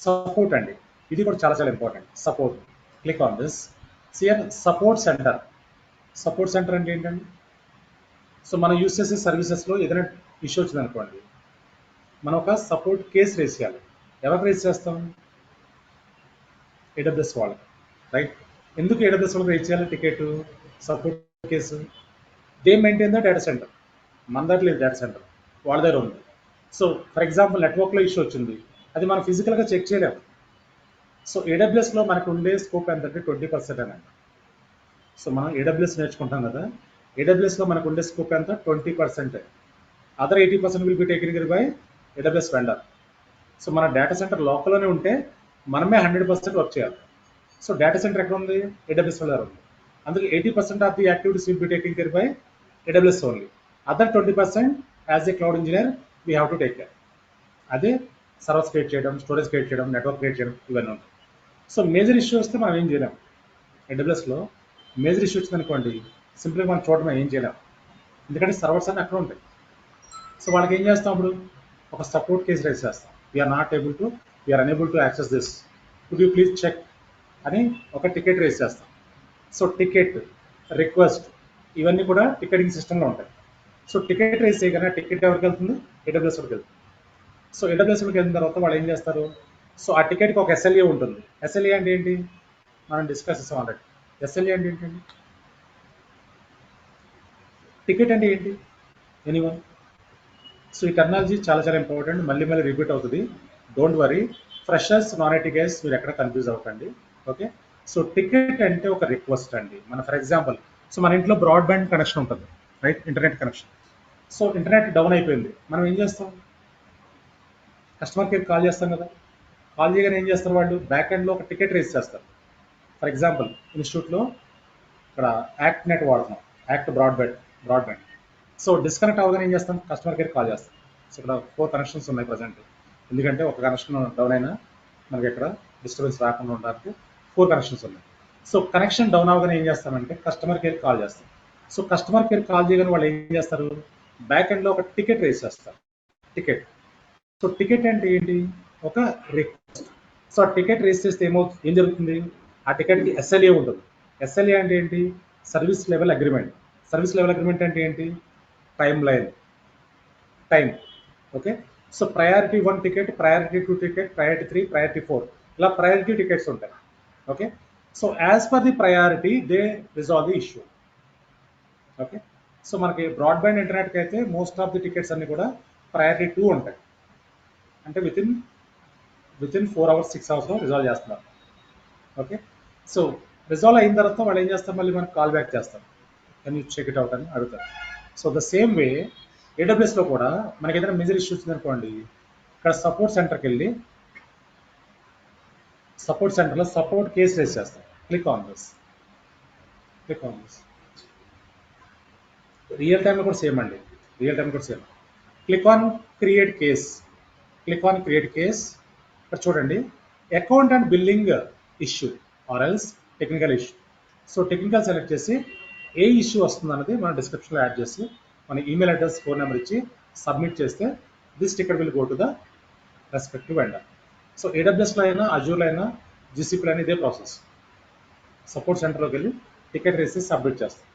సపోర్ట్ అండి. ఇది కూడా చాలా చాలా important. Support, click on this. See here support centre. Support centre అంటే ఏంటండి? సో మనం యూస్ చేసే సర్వీసెస్లో ఏదైనా ఇష్యూ వచ్చింది అనుకోండి, మనం ఒక సపోర్ట్ కేసు రేస్ చేయాలి. ఎవరికి రేస్ చేస్తాం? ఏడబ్ల్యూఎస్ వాళ్ళకి, రైట్? ఎందుకు ఏడబ్ల్యూఎస్ వాళ్ళకి రేస్ చేయాలి ticket, support case? They maintain the data centre. మన దగ్గర లేదు డేటా సెంటర్, వాళ్ళ దగ్గర ఉంది. సో ఫర్ ఎగ్జాంపుల్ నెట్వర్క్లో ఇష్యూ వచ్చింది, అది మనం ఫిజికల్గా చెక్ చేయలేము. సో ఏడబ్ల్యూఎస్లో మనకు ఉండే స్కోప్ ఎంతంటే 20% అనండి. సో మనం ఏడబ్ల్యూఎస్ నేర్చుకుంటాం కదా, ఏడబ్ల్యూఎస్లో మనకు ఉండే స్కోప్ ఎంత? 20%. Other 80% will be taken care bye AWS vendor. So మన డేటా సెంటర్ లోకల్లోనే ఉంటే మనమే 100% వర్క్ చేయాలి. సో డేటా సెంటర్ ఎక్కడ ఉంది? ఏడబ్ల్యూఎస్ వెండర్ ఉంది. అందుకే 80% of the activities will be taking care bye AWS only. Other 20% as a cloud engineer we have to take care. అదే servers create చేయడం, స్టోరేజ్ క్రియేట్ చేయడం, నెట్వర్క్ క్రియేట్ చేయడం, ఇవన్నీ ఉంటాయి. సో మేజర్ ఇష్యూ వస్తే మనం ఏం చేయలేం. ఏడబ్ల్యూఎస్లో మేజర్ ఇష్యూ వచ్చింది అనుకోండి, సింపుల్గా మనం చూడడం ఏం చేయలేం, ఎందుకంటే సర్వర్స్ అన్నీ అక్కడ ఉంటాయి. సో వాళ్ళకి ఏం చేస్తాం? అప్పుడు ఒక సపోర్ట్ కేసు రైజ్ చేస్తాం. We're unable to access this, could you please check అని ఒక టికెట్ రైజ్ చేస్తాం. సో టికెట్, రిక్వెస్ట్, ఇవన్నీ కూడా టికెటింగ్ సిస్టంలో ఉంటాయి. సో టికెట్ రైజ్ చేయగానే టికెట్ ఎవరికి వెళ్తుంది? ఏడబ్ల్యూఎస్ వాళ్ళకి వెళ్తుంది. సో ఏడబ్ల్యూఎస్ వాళ్ళకి వెళ్ళిన తర్వాత వాళ్ళు ఏం చేస్తారు? సో ఆ టికెట్కి ఒక ఎస్ఎల్ఏ ఉంటుంది. ఎస్ఎల్ఏ అంటే ఏంటి? మనం డిస్కస్ చేస్తాం ఆల్రెడీ. ఎస్ఎల్ఏ అంటే ఏంటండి? టికెట్ అంటే ఏంటి? ఎనీవన్? సో ఈ టెక్నాలజీ చాలా చాలా ఇంపార్టెంట్, మళ్ళీ మళ్ళీ రిపీట్ అవుతుంది. Don't worry, freshers, non IT guys మీరు ఎక్కడ కన్ఫ్యూజ్ అవ్వకండి. ఓకే, సో టికెట్ అంటే ఒక రిక్వెస్ట్ అండి. మన ఫర్ ఎగ్జాంపుల్, సో మన ఇంట్లో బ్రాడ్బ్యాండ్ కనెక్షన్ ఉంటుంది, right? Internet connection. So internet down అయిపోయింది, మనం ఏం చేస్తాం? కస్టమర్ కేర్ కాల్ చేస్తాం కదా. కాల్ చేయగానే ఏం చేస్తారు వాళ్ళు? బ్యాక్ ఎండ్లో ఒక టికెట్ రేస్ చేస్తారు. ఫర్ ఎగ్జాంపుల్ ఇన్స్టిట్యూట్లో ఇక్కడ యాక్ట్ నెట్ వాడుతున్నాం, యాక్ట్ బ్రాడ్బ్యాండ్. సో డిస్కనెక్ట్ అవ్వగానే ఏం చేస్తాం? కస్టమర్ కేర్ కాల్ చేస్తాం. సో ఇక్కడ 4 కనెక్షన్స్ ఉన్నాయి ప్రజెంట్, ఎందుకంటే ఒక కనెక్షన్ డౌన్ అయినా మనకి ఇక్కడ డిస్టర్బెన్స్ రాకుండా ఉండడానికి 4 కనెక్షన్స్ ఉన్నాయి. సో కనెక్షన్ డౌన్ అవ్వగానే ఏం చేస్తామంటే కస్టమర్ కేర్ కాల్ చేస్తాం. సో కస్టమర్ కేర్ కాల్ చేయగానే వాళ్ళు ఏం చేస్తారు? బ్యాక్ ఎండ్లో ఒక టికెట్ రేస్ చేస్తారు. టికెట్. సో టికెట్ అంటే ఏంటి? ఒక రిక్వెస్ట్. సో ఆ టికెట్ రేస్ చేస్తే ఏం జరుగుతుంది? ఆ టికెట్కి ఎస్ఎల్ఏ ఉంటుంది. ఎస్ఎల్ఏ అంటే ఏంటి? Service level agreement. Service level agreement అంటే ఏంటి? Time line, time. Okay, so priority 1 ticket, priority 2 ticket, priority 3, priority 4, ఇలా ప్రయారిటీ టికెట్స్ ఉంటాయి. Okay, so as per the priority they resolve the issue. Okay, so మనకి broadband ఇంటర్నెట్కి అయితే most of the tickets అన్ని కూడా priority 2 ఉంటాయి, అంటే within 4 hours 6 hours resolve చేస్తున్నారు. Okay, so resolve అయిన తర్వాత వాళ్ళు ఏం చేస్తారు? మళ్ళీ మనకు కాల్ బ్యాక్ చేస్తారు, can you check it out అని అడుగుతారు. సో ద సేమ్ వే ఏడబ్ల్యూఎస్లో కూడా మనకి ఏదైనా మేజర్ ఇష్యూస్ ఉందనుకోండి, ఇక్కడ సపోర్ట్ సెంటర్కి వెళ్ళి సపోర్ట్ సెంటర్లో సపోర్ట్ కేసు రేస్ చేస్తాం. Click on this. రియల్ టైంలో కూడా సేమ్ అండి, క్లిక్ ఆన్ క్రియేట్ కేస్. ఇక్కడ చూడండి, account and billing issue or else technical issue. So technical select చేసి ఏ ఇష్యూ వస్తుంది అన్నది మనం డిస్క్రిప్షన్లో యాడ్ చేసి మన ఈమెయిల్ అడ్రస్, ఫోన్ నెంబర్ ఇచ్చి సబ్మిట్ చేస్తే this ticket will go to the respective vendor. So ఏడబ్ల్యూఎస్లో అయినా, అజూర్లో అయినా, జీసీపీలో అయినా ఇదే ప్రాసెస్. సపోర్ట్ సెంటర్లోకి వెళ్ళి టికెట్ రేసి సబ్మిట్ చేస్తాం.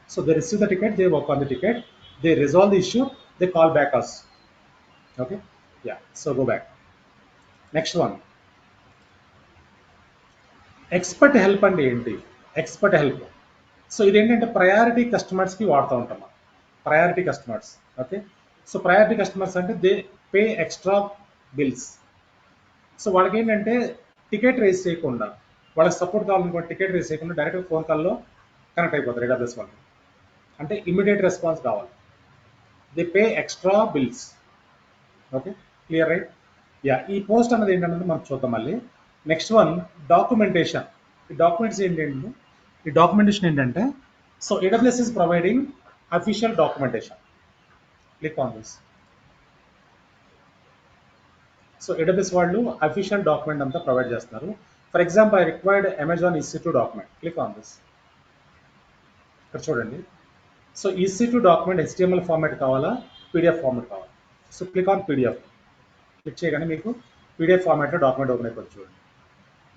So they receive the ticket, they work on the ticket, they resolve the issue, they call back us. Okay, yeah, so go back. Next one, expert help అంటే ఏంటి? Expert help, so ఇదేంటంటే priority కస్టమర్స్కి వాడుతూ ఉంటాం. Priority customers. Okay, so priority customers అంటే they pay extra bills. So వాళ్ళకి ఏంటంటే ticket race చేయకుండా, వాళ్ళకి సపోర్ట్ కావాలనుకో టికెట్ రేస్ చేయకుండా డైరెక్ట్గా ఫోన్ కాల్లో కనెక్ట్ అయిపోతారు ఏడబ్ల్యూఎస్ వాళ్ళకి, అంటే ఇమీడియట్ రెస్పాన్స్ కావాలి. They pay extra bills. Okay, clear, right? Yeah, ఈ పోస్ట్ అన్నది ఏంటన్నది మనం చూద్దాం మళ్ళీ. Next one, documentation. ఈ డాక్యుమెంటేషన్ ఏంటంటే, so AWS is providing official documentation. Click on this. So AWS వాళ్ళు అఫీషియల్ డాక్యుమెంట్ అంతా ప్రొవైడ్ చేస్తున్నారు. For example I required Amazon EC2 document, click on this. ఇక్కడ చూడండి. So EC2 document HTML format కావాలా, PDF format కావాలా? So click on PDF. Click చేయగానే మీకు PDF ఫార్మాట్లో డాక్యుమెంట్ ఓపెన్ అయిపోతుంది చూడండి.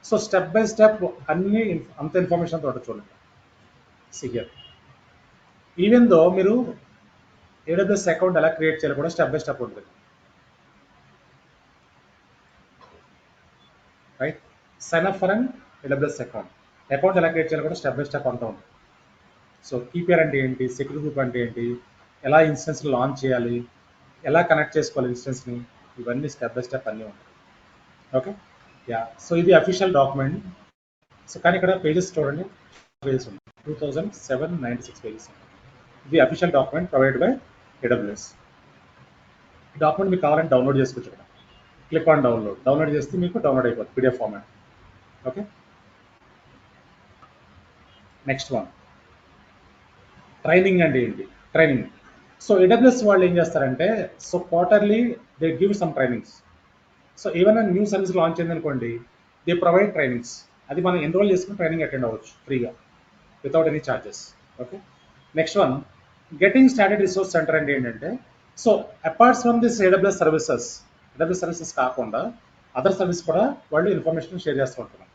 సో స్టెప్ బై స్టెప్ అన్ని అంత ఇన్ఫర్మేషన్ తోట చూడండి. సిహియర్ ఈవెన్ దో మీరు AWS అకౌంట్ ఎలా క్రియేట్ చేయాలో కూడా స్టెప్ బై స్టెప్ ఉంటుంది. Right, sign up for an AWS account ఎలా క్రియేట్ చేయాలో కూడా స్టెప్ బై స్టెప్ అంతా ఉంటుంది. సో కీపీఆర్ అంటే ఏంటి, సెక్యూరిటీ గ్రూప్ అంటే ఏంటి, ఎలా ఇన్స్టెన్స్ లాంచ్ చేయాలి, ఎలా కనెక్ట్ చేసుకోవాలి ఇన్స్టెన్స్ని, ఇవన్నీ స్టెప్ బై స్టెప్ అన్నీ ఉంటాయి. Okay, yeah. సో ఇది అఫీషియల్ డాక్యుమెంట్. సో కానీ ఇక్కడ పేజెస్ చూడండి, పేజెస్ ఉన్నాయి, 2796 పేజెస్ ఉన్నాయి. ఇది official document provide by AWS. ఈ డాక్యుమెంట్ మీకు కావాలంటే డౌన్లోడ్ చేసుకోవచ్చు. ఇక్కడ క్లిక్ ఆన్ డౌన్లోడ్ చేస్తే మీకు డౌన్లోడ్ అయిపోతుంది PDF format. Okay, next one, training అంటే ఏంటి? ట్రైనింగ్. సో AWS వాళ్ళు ఏం చేస్తారంటే, so quarterly they give some trainings. So ఏమైనా న్యూ సర్వీస్ లాంచ్ అయింది అనుకోండి, దే ప్రొవైడ్ ట్రైనింగ్స్. అది మనం ఎన్రోల్ చేసుకుని ట్రైనింగ్ అటెండ్ అవ్వచ్చు ఫ్రీగా, without any charges. Okay, next one, getting started resource centre అంటే ఏంటంటే, so apart from this AWS services కాకుండా అదర్ సర్వీస్ కూడా వాళ్ళు ఇన్ఫర్మేషన్ షేర్ చేస్తూ ఉంటున్నారు.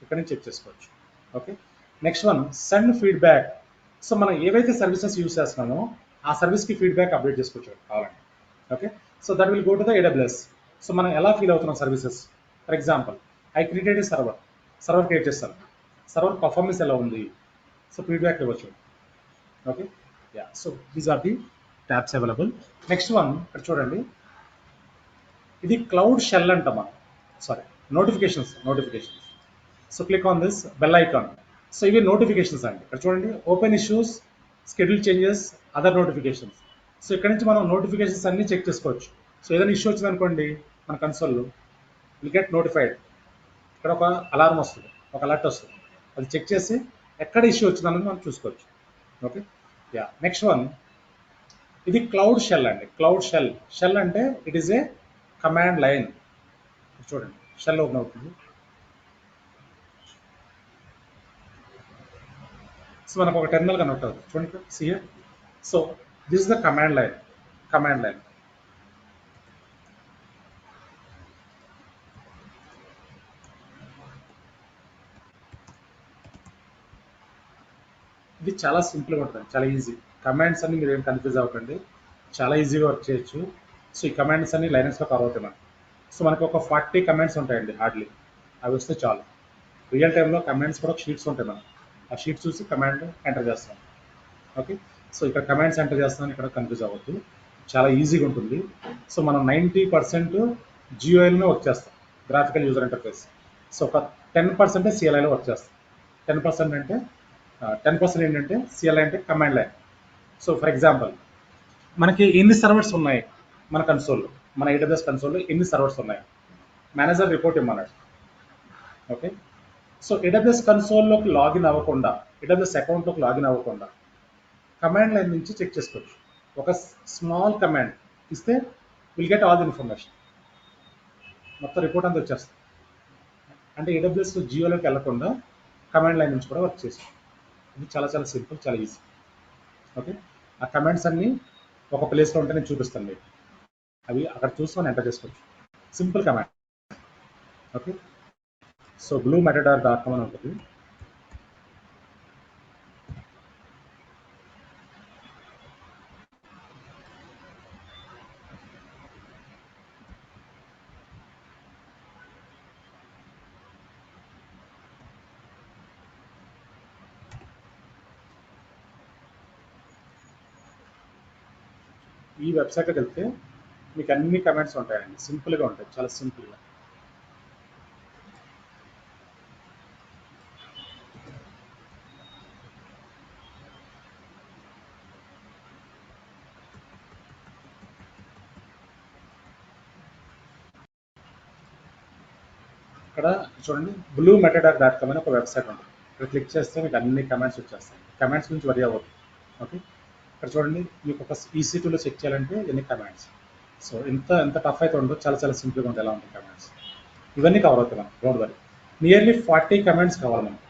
ఇక్కడ నుంచి చెక్ చేసుకోవచ్చు. Okay, next one, send feedback. So మనం ఏవైతే సర్వీసెస్ యూస్ చేస్తున్నామో ఆ సర్వీస్కి ఫీడ్బ్యాక్ అప్డేట్ చేసుకోవచ్చు కావాలంటే. Okay, so that will go to the AWS. So మనం ఎలా ఫీల్ అవుతున్నాం services. For example I created a server create చేస్తాను, సర్వర్ పర్ఫార్మెన్స్ ఎలా ఉంది, సో ఫీడ్బ్యాక్ ఇవ్వచ్చు. Okay, yeah. So these are the tabs available. Next one ఇక్కడ చూడండి, ఇది క్లౌడ్ షెల్ అంటాం మనం, sorry notifications. So click on this bell icon. So ఇవి నోటిఫికేషన్స్ అండి. ఇక్కడ చూడండి, open issues, schedule changes, other notifications. So ఇక్కడ నుంచి మనం నోటిఫికేషన్స్ అన్ని చెక్ చేసుకోవచ్చు. సో ఏదైనా ఇష్యూ వచ్చింది అనుకోండి మన కన్సోల్లో, విల్ గెట్ నోటిఫైడ్. ఇక్కడ ఒక అలారం వస్తుంది, ఒక అలర్ట్ వస్తుంది, అది చెక్ చేసి ఎక్కడ ఇష్యూ వచ్చిందన్నది మనం చూసుకోవచ్చు. Okay, yeah. నెక్స్ట్ వన్, ఇది క్లౌడ్ షెల్ అండి. షెల్ అంటే it is a command line. చూడండి, షెల్ ఓపెన్ అవుతుంది. సో మనకు ఒక టెర్మినల్ కనెక్ట్ అవుతుంది చూడండి, see here. So this is the command line. ఇది చాలా సింపుల్గా ఉంటుంది, చాలా ఈజీ. కమాండ్స్ అన్ని మీరు ఏం కన్ఫ్యూజ్ అవ్వకండి, చాలా ఈజీగా వర్క్ చేయొచ్చు. సో ఈ కమాండ్స్ అన్ని లైనెస్లో కవర్ అవుతాయి మనకి. సో మనకి ఒక 40 కమాండ్స్ ఉంటాయండి హార్డ్లీ, అవి వస్తే చాలు. రియల్ టైంలో కమాండ్స్ కూడా షీట్స్ ఉంటాయి మనకి, ఆ షీట్స్ చూసి కమాండ్ ఎంటర్ చేస్తాం. ఓకే, సో ఇక్కడ కమాండ్స్ ఎంటర్ చేస్తామని ఇక్కడ కన్ఫ్యూజ్ అవ్వద్దు, చాలా ఈజీగా ఉంటుంది. సో మనం 90% GUIలోనే వర్క్ చేస్తాం, గ్రాఫికల్ యూజర్ ఇంటర్ఫేస్. సో ఒక 10% CLIలో వర్క్ చేస్తాం. 10% అంటే 10% ఏంటంటే CLI అంటే command line. So for example మనకి ఎన్ని సర్వర్స్ ఉన్నాయి మన కన్సోల్లో, మన AWS కన్సోల్లో ఎన్ని సర్వర్స్ ఉన్నాయి, మేనేజర్ రిపోర్ట్ ఇమ్మన్నాడు. ఓకే, సో AWS కన్సోల్లోకి లాగిన్ అవ్వకుండా, AWS అకౌంట్లోకి లాగిన్ అవ్వకుండా కమాండ్ లైన్ నుంచి చెక్ చేసుకోవచ్చు. ఒక స్మాల్ కమాండ్ ఇస్తే will get all the information, మొత్తం రిపోర్ట్ అంతా వచ్చేస్తుంది. అంటే AWS జియోలోకి వెళ్లకుండా కమాండ్ లైన్ నుంచి కూడా వర్క్ చేస్తాం. ఇది చాలా చాలా సింపుల్, చాలా ఈజీ. ఓకే, ఆ కమాండ్స్ అన్నీ ఒక ప్లేస్లో ఉంటే నేను చూపిస్తాను మీకు, అవి అక్కడ చూసుకొని ఎంటర్ చేసుకోవచ్చు. Simple command. Okay, so bluemetadata.com అని ఉంటుంది. ఈ వెబ్సైట్కి వెళ్తే మీకు అన్ని కమాండ్స్ ఉంటాయండి, సింపుల్గా ఉంటాయి, చాలా సింపుల్గా. ఇక్కడ చూడండి, bluemetadata.com అని ఒక వెబ్సైట్ ఉంటుంది. ఇక్కడ క్లిక్ చేస్తే మీకు అన్ని కమాండ్స్ వచ్చేస్తాయి. కమాండ్స్ గురించి వరి అవ్వదు. ఓకే, ఇక్కడ చూడండి, మీకు ఒక EC2లో చెక్ చేయాలంటే ఎన్ని కమాండ్స్, సో ఎంత టఫ్ అయితే ఉండదు, చాలా చాలా సింపుల్గా ఉంటుంది. ఎలా ఉంటుంది కమెంట్స్ ఇవన్నీ కవర్ అవుతాయి మనం, డోంట్ వరీ. నియర్లీ 40 కమెంట్స్ కావాలి మనకి.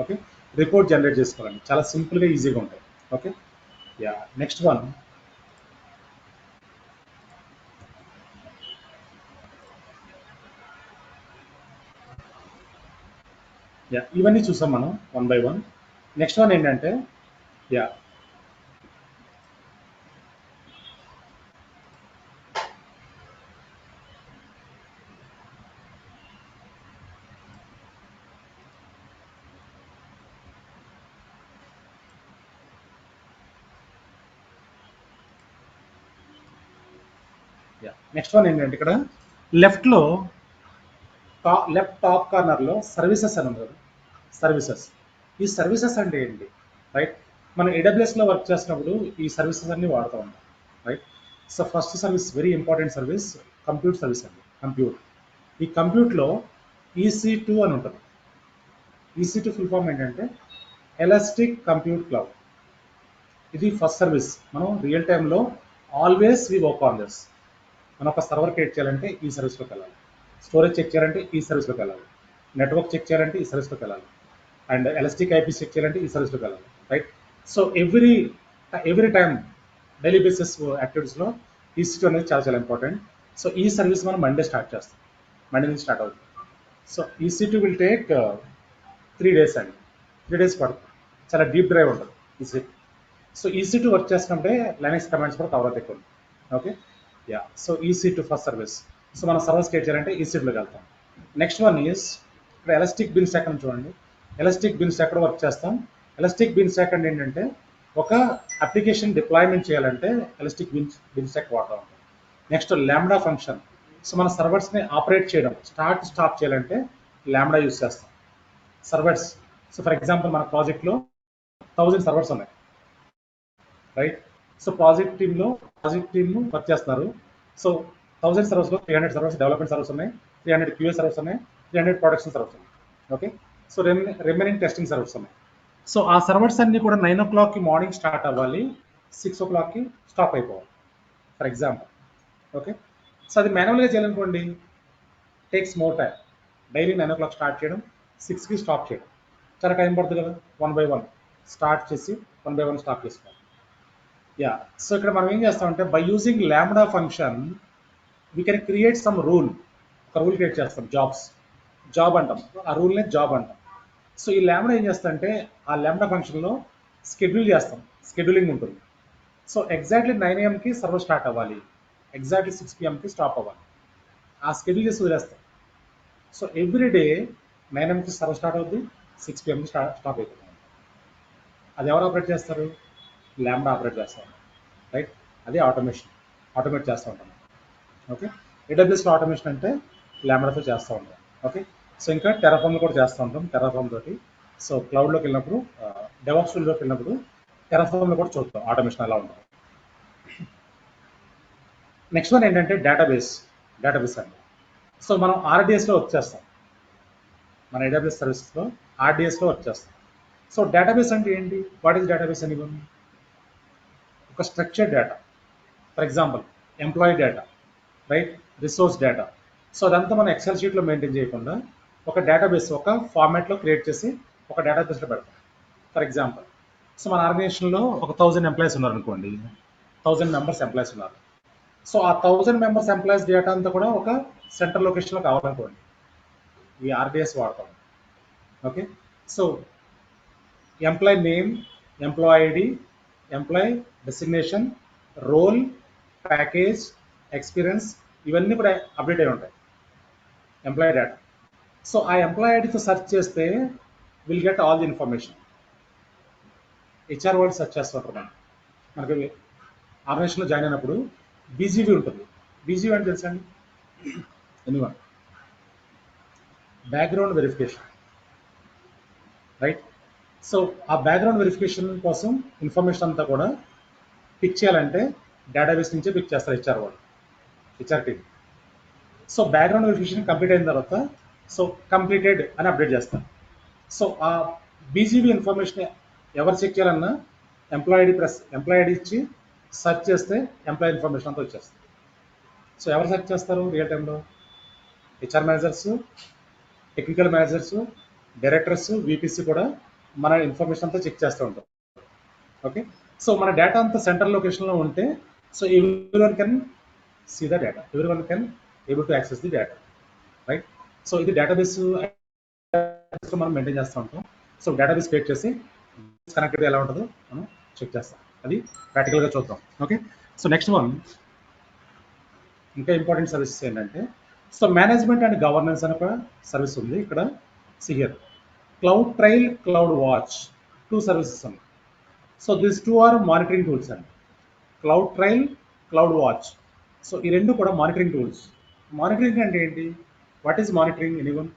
ఓకే, రిపోర్ట్ జనరేట్ చేసుకోవాలండి, చాలా సింపుల్గా ఈజీగా ఉంటాయి. Okay, yeah next one. Yeah ఇవన్నీ చూసాం మనం one by one. Next one ఏంటంటే, యా యా నెక్స్ట్ వన్ ఏంటంటే, ఇక్కడ లెఫ్ట్లో లెఫ్ట్ టాప్ కార్నర్లో సర్వీసెస్ అని ఉంది కదా, సర్వీసెస్. ఈ సర్వీసెస్ అంటే ఏంటి, రైట్? మనం ఏడబ్ల్యూఎస్లో వర్క్ చేసినప్పుడు ఈ సర్వీసెస్ అన్ని వాడుతూ ఉంటాం, right? So first service, very important service, compute service అండి. కంప్యూట్, ఈ కంప్యూట్లో EC2 అని ఉంటుంది. EC2 ఫుల్ ఫామ్ ఏంటంటే ఎలాస్టిక్ కంప్యూట్ క్లౌడ్. ఇది ఫస్ట్ సర్వీస్. మనం రియల్ టైంలో always we work on this. మనం ఒక సర్వర్ క్రియేట్ చేయాలంటే ఈ సర్వీస్లోకి వెళ్ళాలి, స్టోరేజ్ చెక్ చేయాలంటే ఈ సర్వీస్లోకి వెళ్ళాలి, నెట్వర్క్ చెక్ చేయాలంటే ఈ సర్వీస్లోకి వెళ్ళాలి, అండ్ ఎలాస్టిక్ ఐపీ చెక్ చేయాలంటే ఈ సర్వీస్లోకి వెళ్ళాలి, right? So every time daily basis యాక్టివిటీస్లో EC2 అనేది చాలా చాలా ఇంపార్టెంట్. సో ఈ సర్వీస్ మనం మండే స్టార్ట్ చేస్తాం, మండే నుంచి స్టార్ట్ అవుతుంది. So EC2 will take 3 days అండి, 3 days పడుతుంది. చాలా డీప్ డ్రైవ్ ఉంటుంది EC2. సో EC2 వర్క్ చేసినప్పుడే లైనక్స్ కమాండ్స్ కూడా కవర్ అవుతాయి కొన్ని. Okay, yeah. So EC2 first service. So మనం సర్వీస్ క్రియేట్ చేయాలంటే EC2లోకి వెళ్తాం. నెక్స్ట్ వన్ ఈజ్ ఇక్కడ ఎలాస్టిక్ బిన్ స్టాక్ అని చూడండి. ఎలాస్టిక్ బిన్ స్టాక్ కూడా వర్క్ చేస్తాం. ఎలాస్టిక్ బిన్ స్టాక్ అంటే ఏంటంటే, ఒక అప్లికేషన్ డిప్లాయ్మెంట్ చేయాలంటే ఎలాస్టిక్ బిన్ స్టాక్ వాడతాం. Next lambda function. సో మన సర్వర్స్ని ఆపరేట్ చేయడం, స్టార్ట్ స్టాప్ చేయాలంటే లాంబ్డా యూస్ చేస్తాం. సర్వర్స్, సో ఫర్ ఎగ్జాంపుల్ మన ప్రాజెక్ట్లో 1000 సర్వర్స్ ఉన్నాయి, right? So project team work చేస్తున్నారు. సో 1000 సర్వర్స్లో 300 సర్వర్స్ డెవలప్మెంట్ సర్వర్స్ ఉన్నాయి, 300 QA సర్వర్స్ ఉన్నాయి, 300 ప్రొడక్షన్ సర్వర్స్ ఉన్నాయి. Okay, so remaining testing servers ఉన్నాయి. సో ఆ సర్వర్స్ అన్ని కూడా 9 o'clock మార్నింగ్ స్టార్ట్ అవ్వాలి, 6 o'clock స్టాప్ అయిపోవాలి, ఫర్ ఎగ్జాంపుల్. ఓకే, సో అది మాన్యువల్గా చేయాలనుకోండి, takes more time. Daily 9 o'clock start చేయడం, 6కి స్టాప్ చేయడం, చాలా టైం పడుతుంది కదా. 1 by 1 స్టార్ట్ చేసి 1 by 1 స్టాప్ చేసుకోవాలి. యా, సో ఇక్కడ మనం ఏం చేస్తామంటే, by using lambda function we can create some rule. ఒక రూల్ క్రియేట్ చేస్తాం, జాబ్ అంటాం, ఆ రూల్నే జాబ్ అంటాం. సో ఈ లాంబ్డా ఏం చేస్తామంటే, ఆ లాంబ్డా ఫంక్షన్లో షెడ్యూల్ చేస్తాం, షెడ్యూలింగ్ ఉంటుంది. So exactly 9 AM server start అవ్వాలి, ఎగ్జాక్ట్లీ 6 PM స్టాప్ అవ్వాలి, ఆ షెడ్యూల్ చేసి వదిలేస్తాం. So every day 9 AM server start అవుద్ది, 6 PM స్టాప్ అవుతుంది. అది ఎవరు ఆపరేట్ చేస్తారు? లాంబ్డా ఆపరేట్ చేస్తాం, రైట్? అదే ఆటోమేట్ చేస్తూ ఉంటాం. ఓకే, AWSలో ఆటోమేషన్ అంటే లాంబ్డాతో చేస్తూ ఉంటాం. ఓకే, సో ఇంకా టెరాఫామ్లో కూడా చేస్తూ ఉంటాం, టెరాఫామ్ తోటి. సో క్లౌడ్లోకి వెళ్ళినప్పుడు, డెవాప్స్ టూల్లోకి వెళ్ళినప్పుడు టెరాఫామ్లో కూడా చూద్దాం ఆటోమేషన్ ఎలా ఉంటుంది. నెక్స్ట్ వన్ ఏంటంటే డేటాబేస్ అండి. సో మనం RDSలో వర్క్ చేస్తాం, మన AWS సర్వీసెస్లో RDSలో వర్క్ చేస్తాం. సో డేటాబేస్ అంటే ఏంటి? వాట్ ఈస్ డేటాబేస్ అని? ఒక structured data, for example employee data, right? Resource data. So అదంతా మనం ఎక్సెల్ షీట్లో మెయింటైన్ చేయకుండా ఒక డేటాబేస్, ఒక ఫార్మాట్లో క్రియేట్ చేసి ఒక డేటాబేస్లో పెడతాం. ఫర్ ఎగ్జాంపుల్, సో మన ఆర్గనైజేషన్లో ఒక 1000 ఎంప్లాయీస్ ఉన్నారు అనుకోండి, 1000 మెంబర్స్ ఎంప్లాయీస్ ఉన్నారు. సో ఆ 1000 మెంబర్స్ ఎంప్లాయీస్ డేటా అంతా కూడా ఒక సెంట్రల్ లొకేషన్లో కావాలనుకోండి, ఈ RDS వాడతాం. Okay, so employee name, employee ID, employee designation, role, package, experience, ఇవన్నీ కూడా అప్డేట్ అయి ఉంటాయి ఎంప్లాయీ డేటా. సో ఆ ఎంప్లాయీ ఐడితో సెర్చ్ చేస్తే will get all the information. HR వాళ్ళు సెర్చ్ చేస్తుంటారు. మనకి ఆర్గనైజేషన్లో జాయిన్ అయినప్పుడు BGV ఉంటుంది. BGV అంటే తెలుసా అండి? Anyone? Background verification, right? So ఆ బ్యాక్గ్రౌండ్ వెరిఫికేషన్ కోసం ఇన్ఫర్మేషన్ అంతా కూడా పిక్ చేయాలంటే డేటాబేస్ నుంచే పిక్ చేస్తారు HR team. So background verification complete అయిన తర్వాత సో కంప్లీటెడ్ అని అప్డేట్ చేస్తారు. సో ఆ BGV ఇన్ఫర్మేషన్ ఎవరు చెక్ చేయాలన్నా ఎంప్లాయీ ఐడి ఇచ్చి సెర్చ్ చేస్తే ఎంప్లాయీ ఇన్ఫర్మేషన్ అంతా వచ్చేస్తుంది. సో ఎవరు సెర్చ్ చేస్తారు రియల్ టైంలో? HR managers, technical managers, directors, VPC కూడా మన ఇన్ఫర్మేషన్ అంతా చెక్ చేస్తూ ఉంటాం. ఓకే, సో మన డేటా అంతా సెంట్రల్ లొకేషన్లో ఉంటే so everyone can see the data, everyone can able to access the data, right? So ఇది డేటాబేస్ మనం మెయింటైన్ చేస్తూ ఉంటాం. సో డేటాబేస్ క్రియేట్ చేసి కనెక్టివిటీ ఎలా ఉంటుందో మనం చెక్ చేస్తాం. అది ప్రాక్టికల్గా చూద్దాం. ఓకే, సో నెక్స్ట్ వన్ ఇంకా ఇంపార్టెంట్ సర్వీసెస్ ఏంటంటే సో మేనేజ్మెంట్ అండ్ గవర్నెన్స్ అని ఒక సర్వీస్ ఉంది ఇక్కడ. See here cloud trial, cloud watch, 2 services ఉన్నాయి. So this 2 are monitoring tools అండి. Cloud trial, cloud watch. So ఈ రెండు కూడా మానిటరింగ్ టూల్స్. మానిటరింగ్ అంటే ఏంటి? What is monitoring? ఎనీవన్?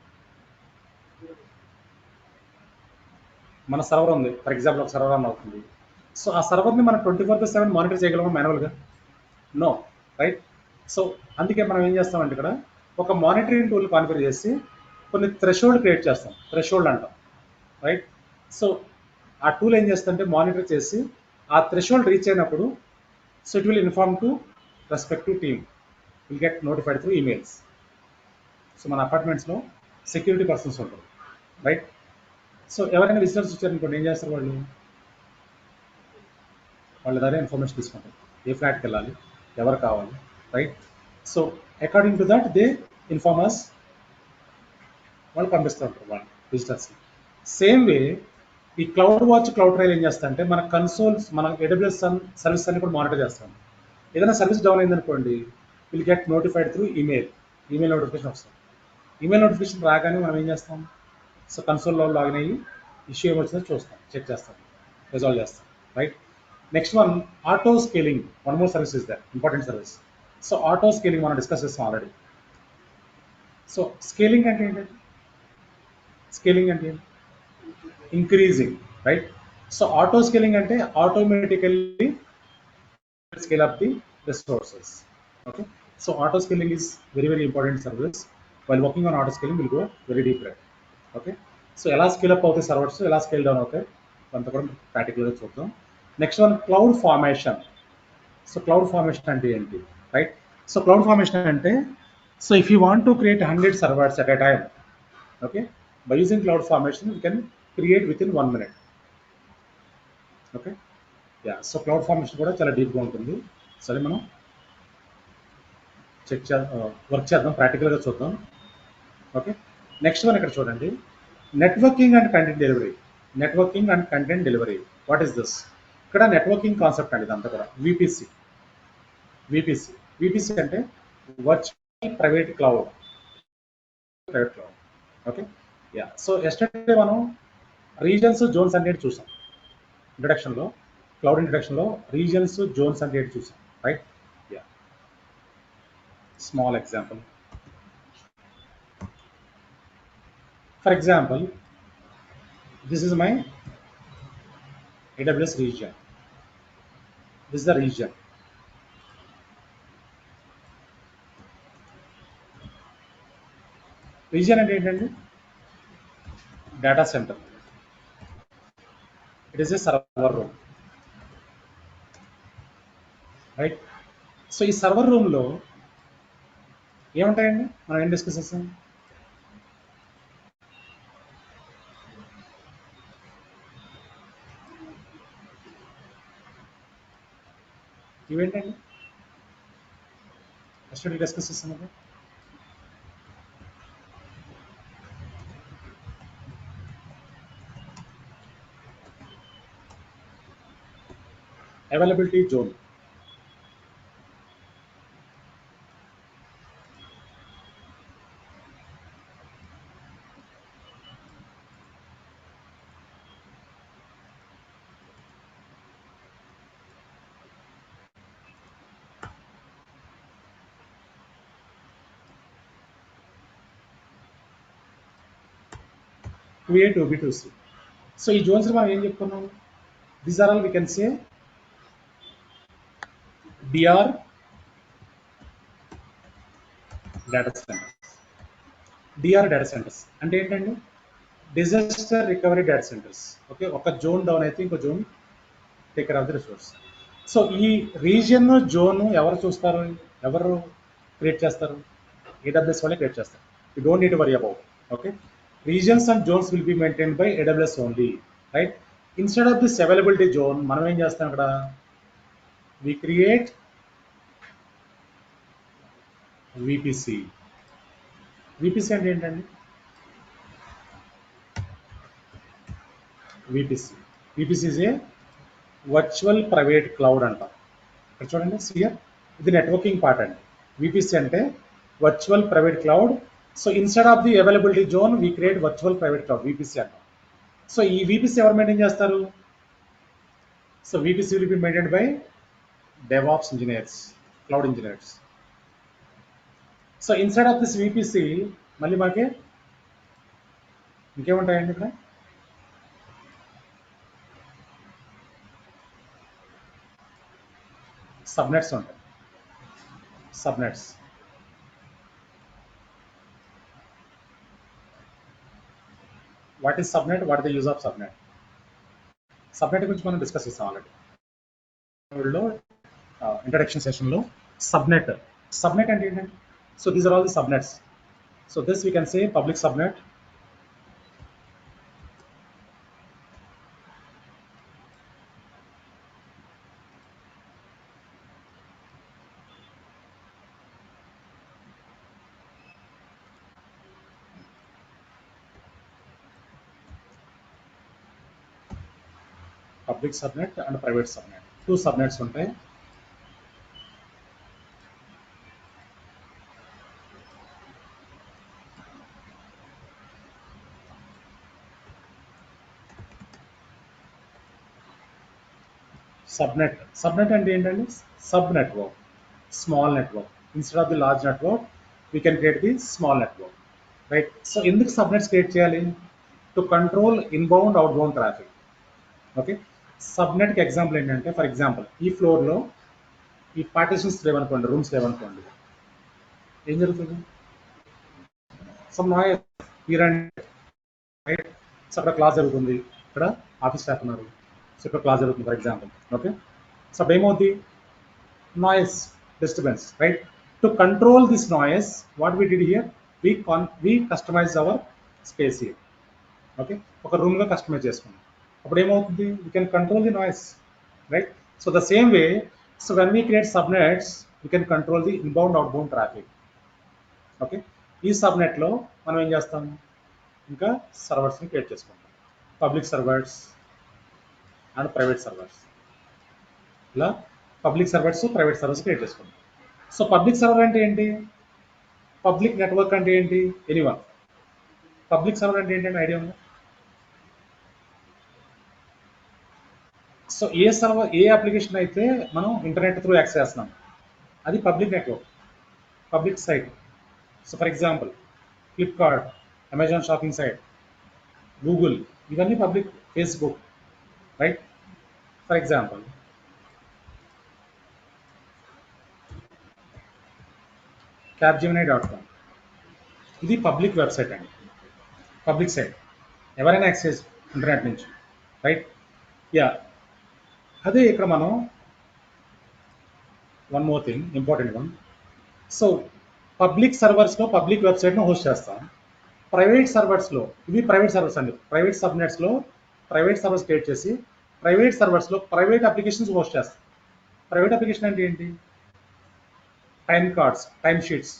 మన సర్వర్ ఉంది, ఫర్ ఎగ్జాంపుల్ ఒక సర్వర్ రన్ అవుతుంది. సో ఆ సర్వర్ని మనం 24/7 మానిటర్ చేయగలమా మాన్యువల్గా? No, right? సో అందుకే మనం ఏం చేస్తామంటే ఇక్కడ ఒక మానిటరింగ్ టూల్ కాన్ఫిగర్ చేసి కొన్ని థ్రెషోల్డ్ క్రియేట్ చేస్తాం. థ్రెషోల్డ్ అంటాం, రైట్? సో ఆ టూల్ ఏం చేస్తుందంటే మానిటర్ చేసి ఆ థ్రెషోల్డ్ రీచ్ అయినప్పుడు so it will inform to respective team, will get notified through emails. So మన అపార్ట్మెంట్స్లో సెక్యూరిటీ పర్సన్స్ ఉంటారు, రైట్? సో ఎవరైనా విజిటర్స్ వచ్చారనుకోండి ఏం చేస్తారు వాళ్ళు? వాళ్ళ ద్వారా ఇన్ఫర్మేషన్ తీసుకుంటారు, ఏ ఫ్లాట్కి వెళ్ళాలి, ఎవరు కావాలి, right? So according to that they informers వాళ్ళు పంపిస్తూ ఉంటారు వాళ్ళు విజిటర్స్ని. సేమ్ వే ఈ క్లౌడ్ వాచ్, క్లౌడ్ ట్రైల్ ఏం చేస్తా అంటే మన కన్సోల్స్, మన AWS సర్వీస్ అన్ని కూడా మానిటర్ చేస్తాం. ఏదైనా సర్వీస్ డౌన్ అయిందనుకోండి will get notified through email notification వస్తుంది. ఈమెయిల్ నోటిఫికేషన్ రాగానే మనం ఏం చేస్తాం? సో కన్సోల్లో లాగిన్ అయ్యి ఇష్యూ ఏమొచ్చిందో చూస్తాం, చెక్ చేస్తాం, రిజాల్వ్ చేస్తాం, right? Next one auto scaling. One more service is that, important service. So auto scaling మనం డిస్కస్ చేస్తాం ఆల్రెడీ. సో స్కేలింగ్ అంటే ఏంటంటే, స్కేలింగ్ అంటే increasing, right? So auto scaling అంటే automatically scale up the resources. Okay, so auto scaling is very important service. While working on auto scaling we'll go very deep right. Okay, so ఎలా scale up అవుతాయి servers, ఎలా scale down అవుతాయి కొంత కూడా ప్రాక్టికల్గా చూద్దాం. Next one cloud formation. So cloud formation అంటే ఏంటి, రైట్? సో క్లౌడ్ ఫార్మేషన్ అంటే so if you want to create 100 servers at a time, okay, by using cloud formation you can create with in 1 minute. Okay, yeah. So cloud formation కూడా చాలా డీప్గా ఉంటుంది. సరే మనం work చేద్దాం, ప్రాక్టికల్గా చూద్దాం. ఓకే, నెక్స్ట్ వన్ ఇక్కడ చూడండి, networking and content delivery. Networking and content delivery, what is this? ఇక్కడ నెట్వర్కింగ్ కాన్సెప్ట్ అండి ఇదంతా కూడా. విపిసి అంటే virtual private cloud. Okay, yeah. So yesterday మనం రీజన్స్, జోన్స్ అంటే చూసాం ఇంట్రడక్షన్లో, క్లౌడ్ ఇంట్రడక్షన్లో రీజన్స్, జోన్స్ అంటే చూసాం, right? Yeah, small example. For example this is my AWS region. This is the region. Region అంటే ఏంటండి? Data centre. It is A server room, right? So ఈ server రూమ్లో ఏముంటాయండి? మనం ఏం డిస్కస్ చేస్తాం? ఇవేంటండి ఫస్ట్ డిస్కస్ చేస్తాం? Availability zone, two A, two B, two C. So ఈ జోన్స్ మనం ఏం చెప్పుకున్నాం? These are all we can say DR data centres. DR data centres అంటే ఏంటండి? Disaster recovery data centres. Okay, ఒక జోన్ డౌన్ అయితే ఇంకో zone take care of the resource. So ఈ రీజియన్, జోన్ ఎవరు చూస్తారు? ఎవరు క్రియేట్ చేస్తారు? AWS వాళ్ళే క్రియేట్ చేస్తారు. You don't need to worry about. Okay, regions and zones will be maintained by AWS only, right? Instead of this availability zone మనం ఏం చేస్తాం ఇక్కడ? We create VPC. VPC అంటే ఏంటండి? VPC is a virtual private cloud అంటాం. ఇక్కడ చూడండి సియర్, ఇది నెట్వర్కింగ్ పార్ట్ అండి. VPC అంటే virtual private cloud. So instead of the availability zone we create virtual private cloud, VPC అంటాం. సో ఈ VPC ఎవరు మెయింటైన్ చేస్తారు? So VPC will be maintained by DevOps engineers, cloud engineers. So instead of this VPC మళ్ళీ మనకి ఇంకేముంటాయండి ఇక్కడ? Subnets ఉంటాయి. Subnets, what is subnet, what is the use of subnet? Subnet గురించి మనం డిస్కస్ చేస్తాం ఆల్రెడీ ఇంట్రడక్షన్ సెషన్లో. Subnet అంటే ఏంటంటే, so these are all the subnets. So this we can say public subnet, public subnet and private subnet, 2 subnets ఉంటాయి. Subnet అంటే ఏంటండి? Sub network, small network. Instead of the large network we can create the small network, right? So ఎందుకు subnets create చేయాలి? To control inbound outbound traffic. Okay, సబ్నెట్కి example ఏంటంటే, for example ఈ ఫ్లోర్లో ఈ పార్టీషన్స్ లేవనుకోండి, రూమ్స్ లేవనుకోండి, ఏం జరుగుతుంది? Some noise here and right. So అక్కడ క్లాస్ జరుగుతుంది, ఇక్కడ ఆఫీస్ స్టాఫ్ ఉన్నారు, సో ఇక్కడ క్లాస్ జరుగుతుంది ఫర్ ఎగ్జాంపుల్. ఓకే, సో అప్పుడు ఏమవుతుంది? Noise disturbance, right? To control this noise what we did here, we customize our space here. Okay, ఒక రూమ్లో కస్టమైజ్ చేసుకున్నాం. అప్పుడు ఏమవుతుంది? We can control the noise, right? So the same way, so when we create subnets we can control the inbound outbound traffic. Okay, ఈ సబ్నెట్లో మనం ఏం చేస్తాం? ఇంకా సర్వర్స్ని క్రియేట్ చేసుకుంటాం, public servers and private servers. ఇలా public servers, private servers create చేసుకుంటాం. So public server అంటే ఏంటి? పబ్లిక్ నెట్వర్క్ అంటే ఏంటి? ఎనీవన్ పబ్లిక్ సర్వర్ అంటే ఏంటంటే ఐడియా ఉందా? So a server, a application అయితే మనం ఇంటర్నెట్ త్రూ యాక్సెస్ చేస్తున్నాం, అది public network, public site. So for example Flipkart, Amazon shopping site, Google, ఇవన్నీ public. Facebook, right? For example capgemini.com, ఇది పబ్లిక్ వెబ్సైట్ అండి, పబ్లిక్ సైట్, ఎవరైనా access internet నుంచి, right? Yeah, అదే ఇక్కడ మనం one more thing, important one. So public సర్వర్స్లో public వెబ్సైట్ను హోస్ట్ చేస్తాం. ప్రైవేట్ సర్వర్స్లో, ఇవి ప్రైవేట్ సర్వర్స్ అండి, ప్రైవేట్ సబ్నెట్స్లో ప్రైవేట్ సర్వర్స్ క్రియేట్ చేసి ప్రైవేట్ సర్వర్స్లో ప్రైవేట్ అప్లికేషన్స్ హోస్ట్ చేస్తాం. ప్రైవేట్ అప్లికేషన్ అంటే ఏంటి? Time cards, time sheets,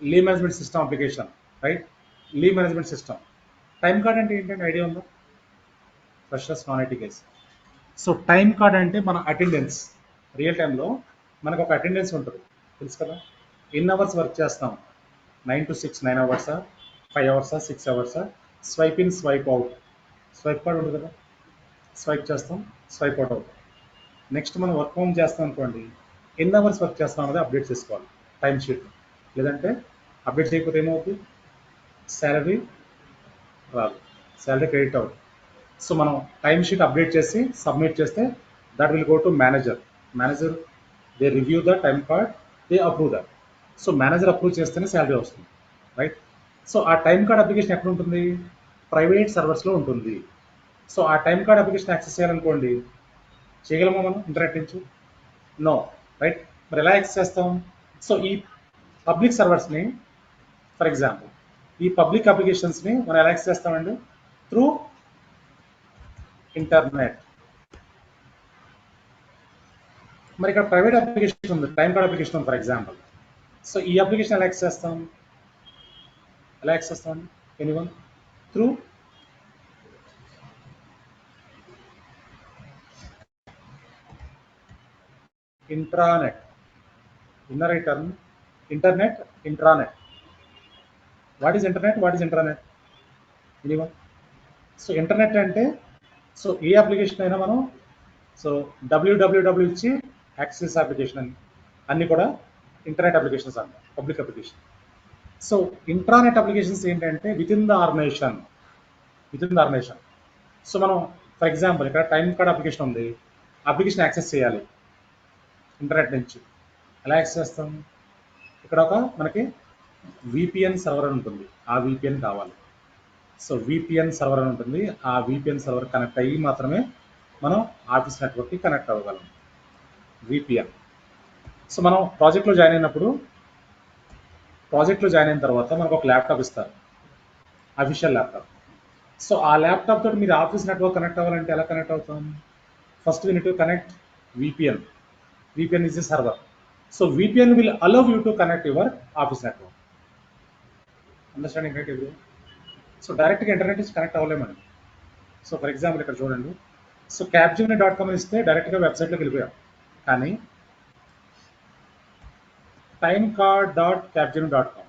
leave management system application, right? Leave management system. Time card అంటే ఏంటంటే ఐడియా ఉందా? Freshers, non IT guys. So time card అంటే మన attendance, real టైంలో మనకు ఒక అటెండెన్స్ ఉంటుంది, తెలుసు కదా? ఎన్ని అవర్స్ వర్క్ చేస్తాం, 9 to 6, 9 అవర్సా, 5 అవర్సా, 6 అవర్సా? Swipe in, swipe out, swipe card ఉంటుంది కదా, స్వైప్ చేస్తాం, స్వైప్ అవుట్ అవుతాం. నెక్స్ట్ మనం వర్క్ హోమ్ చేస్తాం అనుకోండి, ఎన్ని అవర్స్ వర్క్ చేస్తాం అనేది అప్డేట్ చేసుకోవాలి టైం షీట్, లేదంటే అప్డేట్ చేయకపోతే ఏమవుతుంది? శాలరీ రాదు, శాలరీ క్రెడిట్ అవుతుంది. సో మనం టైం షీట్ అప్డేట్ చేసి సబ్మిట్ చేస్తే that will go to manager. Manager they review the time card, they approve that. So manager approve చేస్తేనే శాలరీ వస్తుంది, రైట్? సో ఆ టైం కార్డ్ అప్లికేషన్ ఎక్కడ ఉంటుంది? ప్రైవేట్ సర్వర్స్లో ఉంటుంది. సో ఆ టైం కార్డ్ అప్లికేషన్ యాక్సెస్ చేయాలనుకోండి, చేయగలమా మనం ఇంటర్నెట్ నుంచి? No, right? మరి ఎలా యాక్సెస్ చేస్తాం? సో ఈ పబ్లిక్ సర్వర్స్ని ఫర్ ఎగ్జాంపుల్ ఈ పబ్లిక్ అప్లికేషన్స్ని మనం ఎలా యాక్సెస్ చేస్తామండి? Through internet. మరి ఇక్కడ ప్రైవేట్ అప్లికేషన్ ఉంది, టైం కార్డ్ అప్లికేషన్ ఉంది ఫర్ ఎగ్జాంపుల్. సో ఈ అప్లికేషన్ ఎలా యాక్సెస్ చేస్తాం? ఎలా యాక్సెస్ చేస్తామండి? Anyone? Through intranet. Inner term internet, intranet. What is internet? What is intranet? Anyone? So internet అంటే సో ఏ అప్లికేషన్ అయినా మనం సో www ఇచ్చి యాక్సెస్ అప్లికేషన్ అని అన్ని కూడా ఇంటర్నెట్ అప్లికేషన్స్ అన్నమాట, public application. So intranet applications ఏంటంటే with in the organisation. So మనం ఫర్ ఎగ్జాంపుల్ ఇక్కడ టైం కార్డ్ అప్లికేషన్ ఉంది, అప్లికేషన్ యాక్సెస్ చేయాలి ఇంటర్నెట్ నుంచి. ఎలా యాక్సెస్ చేస్తాం? ఇక్కడ ఒక మనకి విపిఎన్ సర్వర్ అని ఉంటుంది, ఆ విపిఎన్ కావాలి. సో విపిఎన్ సర్వర్ అని ఉంటుంది, ఆ విపిఎన్ సర్వర్ కనెక్ట్ అయ్యి మాత్రమే మనం ఆఫీస్ నెట్వర్క్కి కనెక్ట్ అవ్వగలం. విపిఎన్. సో మనం ప్రాజెక్ట్లో జాయిన్ అయిన తర్వాత మనకు ఒక ల్యాప్టాప్ ఇస్తారు, అఫీషియల్ ల్యాప్టాప్. సో ఆ ల్యాప్టాప్ తోటి మీరు ఆఫీస్ నెట్వర్క్ కనెక్ట్ అవ్వాలంటే ఎలా కనెక్ట్ అవుతాం? First we need to connect VPN. VPN is a server. So VPN will allow you to connect your office network. Understanding right ఇది? So డైరెక్ట్గా internet నుంచి connect అవ్వలేమండి. So for example ఇక్కడ చూడండి, so capgemini.com ఇస్తే డైరెక్ట్గా వెబ్సైట్లోకి వెళ్ళిపోయాం. కానీ timecard.capgemini.com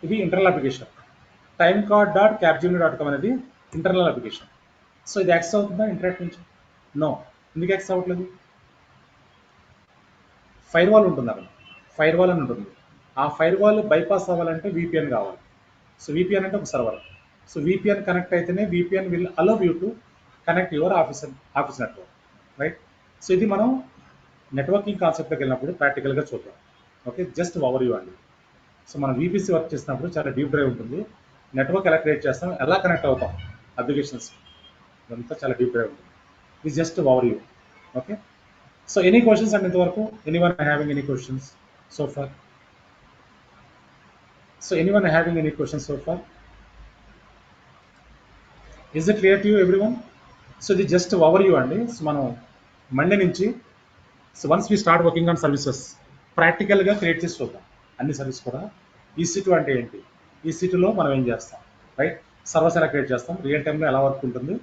ఇది ఇంటర్నల్ అప్లికేషన్. timecard.capgemini.com అనేది ఇంటర్నల్ అప్లికేషన్. సో ఇది యాక్సెస్ అవుతుందా ఇంటర్నెట్ నుంచి? నో. ఎందుకు యాక్సెస్ అవ్వట్లేదు? ఫైర్ వాల్ ఉంటుంది అక్కడ, ఫైర్ వాల్ అని ఉంటుంది. ఆ ఫైర్ వాల్ బైపాస్ అవ్వాలంటే విపిఎన్ కావాలి. సో విపిఎన్ అంటే ఒక సర్వర్. సో విపిఎన్ కనెక్ట్ అయితేనే VPN will allow you to connect your office network, right? So ఇది మనం నెట్వర్కింగ్ కాన్సెప్ట్లోకి వెళ్ళినప్పుడు ప్రాక్టికల్గా చూద్దాం. ఓకే, జస్ట్ ఓవర్ వ్యూ అండి. సో మనం విపిసి వర్క్ చేసినప్పుడు చాలా డీప్ డ్రైవ్ ఉంటుంది. నెట్వర్క్ ఎలా క్రియేట్ చేస్తాం, ఎలా కనెక్ట్ అవుతాం అప్లికేషన్స్, ఇదంతా చాలా డీప్ డ్రైవ్ ఉంటుంది. ఇది just overview. Okay, so any questions and ఇంతవరకు? Anyone having any questions so far? So anyone having any questions so far? Is it clear to you everyone? So ఇది just overview అండి. So మనం Monday నుంచి so once we start working on services ప్రాక్టికల్గా create చేసి చూద్దాం అన్ని service కూడా. EC2 అంటే ఏంటి, EC2లో మనం ఏం చేస్తాం, రైట్? సర్వర్స్ ఎలా క్రియేట్ చేస్తాం, రియల్ టైంలో ఎలా వర్క్ ఉంటుంది,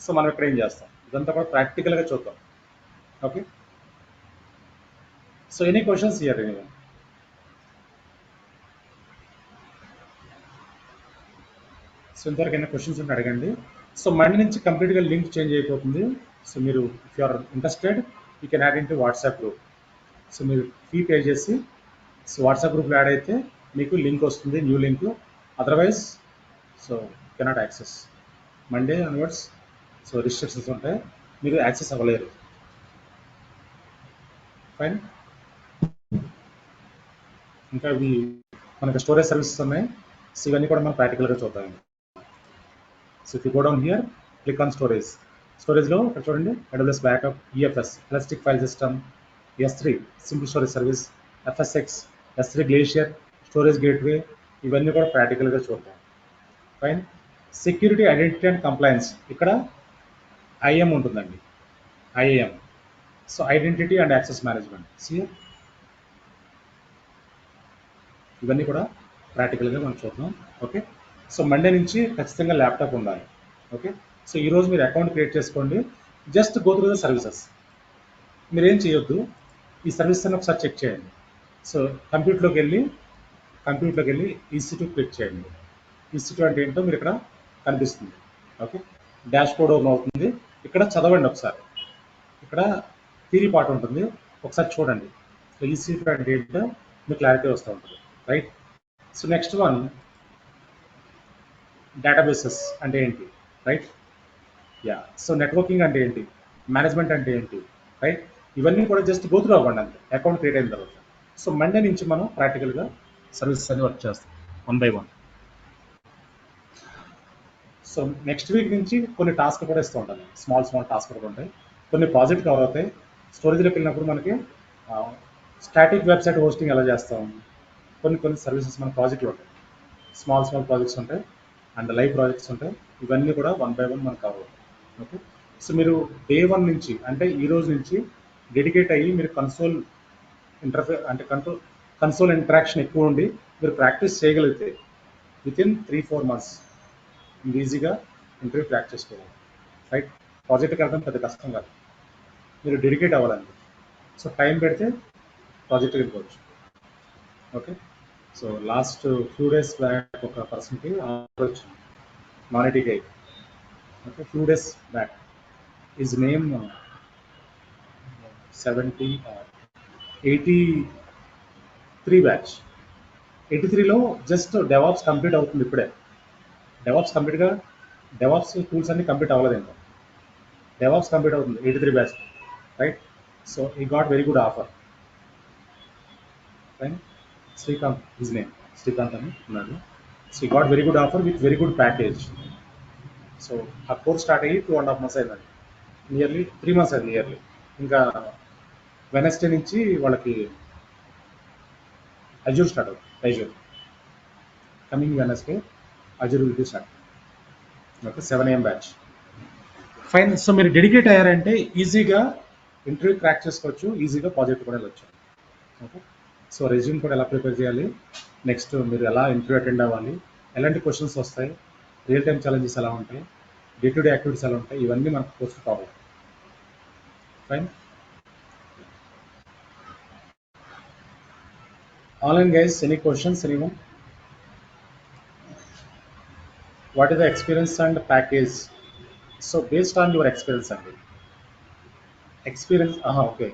సో మనం ఇక్కడ ఏం చేస్తాం, ఇదంతా కూడా ప్రాక్టికల్గా చూద్దాం. Okay, so any questions here anyone? So ఇంతవరకు ఏమైనా క్వశ్చన్స్ ఉంటే అడగండి. సో మండే నుంచి కంప్లీట్గా లింక్ చేంజ్ అయిపోతుంది. సో మీరు if you are interested you can add in to WhatsApp group. So మీరు ఫీ పే చేసి సో వాట్సాప్ గ్రూప్లో యాడ్ అయితే మీకు లింక్ వస్తుంది, new link. Otherwise so cannot access. Monday onwards so restrictions ఉంటాయి, మీరు యాక్సెస్ అవ్వలేరు. ఫైన్. ఇంకా ఇవి మనకి స్టోరేజ్ సర్వీసెస్ ఉన్నాయి. సో ఇవన్నీ కూడా మనం ప్రాక్టికల్గా చూద్దాం. So if you go down here click on storage. స్టోరేజ్లో ఇక్కడ చూడండి AWS backup, EFS elastic file system, S3 simple storage service, FSX, S3 glacier, storage gateway, ఇవన్నీ కూడా ప్రాక్టికల్గా చూద్దాం. Fine. Security, identity and compliance, ఇక్కడ IAM ఉంటుందండి, IAM. So identity and access management, ఇవన్నీ కూడా ప్రాక్టికల్గా మనం చూద్దాం. ఓకే, సో మండే నుంచి ఖచ్చితంగా ల్యాప్టాప్ ఉండాలి. ఓకే, సో ఈరోజు మీరు అకౌంట్ క్రియేట్ చేసుకోండి, just go through the services. మీరేం చేయొద్దు, ఈ సర్వీస్ అని ఒకసారి చెక్ చేయండి. సో కంప్యూటర్లోకి వెళ్ళి EC2 క్లిక్ చేయండి. EC2 అంటే ఏంటో మీరు ఇక్కడ కనిపిస్తుంది. ఓకే, డాష్ బోర్డ్ ఓపెన్ అవుతుంది. ఇక్కడ చదవండి ఒకసారి, ఇక్కడ థియరీ పార్ట్ ఉంటుంది, ఒకసారి చూడండి. సో EC2 అంటే ఏంటో మీకు క్లారిటీ వస్తూ ఉంటుంది, right? So next one databases అంటే ఏంటి, రైట్? యా, సో నెట్వర్కింగ్ అంటే ఏంటి, మేనేజ్మెంట్ అంటే ఏంటి, రైట్? ఇవన్నీ కూడా జస్ట్ గో త్రూ అవ్వండి అంతే అకౌంట్ క్రియేట్ అయిన తర్వాత. సో మండే నుంచి మనం ప్రాక్టికల్గా సర్వీసెస్ అని వర్క్ చేస్తాం 1 by 1. సో నెక్స్ట్ వీక్ నుంచి కొన్ని టాస్క్ కూడా ఇస్తూ ఉంటాను, స్మాల్ టాస్క్ కూడా ఉంటాయి. కొన్ని ప్రాజెక్ట్ కవర్ అవుతాయి. స్టోరేజ్లోకి వెళ్ళినప్పుడు మనకి స్టాటిక్ వెబ్సైట్ హోస్టింగ్ ఎలా చేస్తాం, కొన్ని కొన్ని సర్వీసెస్ మన ప్రాజెక్టులు ఉంటాయి, స్మాల్ ప్రాజెక్ట్స్ ఉంటాయి అండ్ లైవ్ ప్రాజెక్ట్స్ ఉంటాయి. ఇవన్నీ కూడా వన్ బై వన్ మనకు కవర్ అవుతాయి. ఓకే, సో మీరు డే వన్ నుంచి అంటే ఈ రోజు నుంచి డెడికేట్ అయ్యి మీరు అంటే కన్సోల్ ఇంటరాక్షన్ ఎక్కువ ఉండి మీరు ప్రాక్టీస్ చేయగలిగితే వితిన్ 3-4 months మీరు ఈజీగా ఇంటర్వ్యూ క్రాక్ చేసుకోవాలి. రైట్, ప్రాజెక్ట్కి వెళ్ళడం పెద్ద కష్టం కాదు, మీరు డెడికేట్ అవ్వాలండి. సో టైం పెడితే ప్రాజెక్ట్కి వెళ్ళిపోవచ్చు. Okay, so last few days back ఒక పర్సన్కి ఆఫర్ వచ్చింది, non IT guy. Okay, few days back is name 83 batch. 83లో జస్ట్ డెవాప్స్ కంప్లీట్ అవుతుంది ఇప్పుడే. డెవాప్స్ టూల్స్ అన్ని కంప్లీట్ అవ్వలేదు ఇంకా. డెవాప్స్ కంప్లీట్ అవుతుంది 83 బ్యాచ్. రైట్, సో ఈ got very good offer. Right, Srikanth his name, Srikanth అని ఉన్నాడు. సో ఈ got very good offer with very good package. So ఆ కోర్స్ స్టార్ట్ అయ్యి 2.5 months అయిందండి, నియర్లీ 3 months అయింది నియర్లీ. ఇంకా వెనస్డే నుంచి వాళ్ళకి అజూర్ స్టార్ట్ అవుతుంది. Azure coming Wednesday Azure will be start. Okay, 7 AM batch. Fine, so మీరు డెడికేట్ అయ్యారంటే ఈజీగా ఇంటర్వ్యూ క్రాక్ చేసుకోవచ్చు, ఈజీగా ప్రాజెక్ట్ కూడా వెళ్ళొచ్చు. ఓకే, సో రెజ్యూమ్ కూడా ఎలా ప్రిపేర్ చేయాలి, నెక్స్ట్ మీరు ఎలా ఇంటర్వ్యూ అటెండ్ అవ్వాలి, ఎలాంటి క్వశ్చన్స్ వస్తాయి, రియల్ టైమ్ ఛాలెంజెస్ ఎలా ఉంటాయి, డే టు డే యాక్టివిటీస్ ఎలా ఉంటాయి, ఇవన్నీ మనకు కోర్స్ కావాలి. Fine, online guys, any questions anyone? What is the experience and package? So based on your experience అండి. ఎక్స్పీరియన్స్, ఓకే,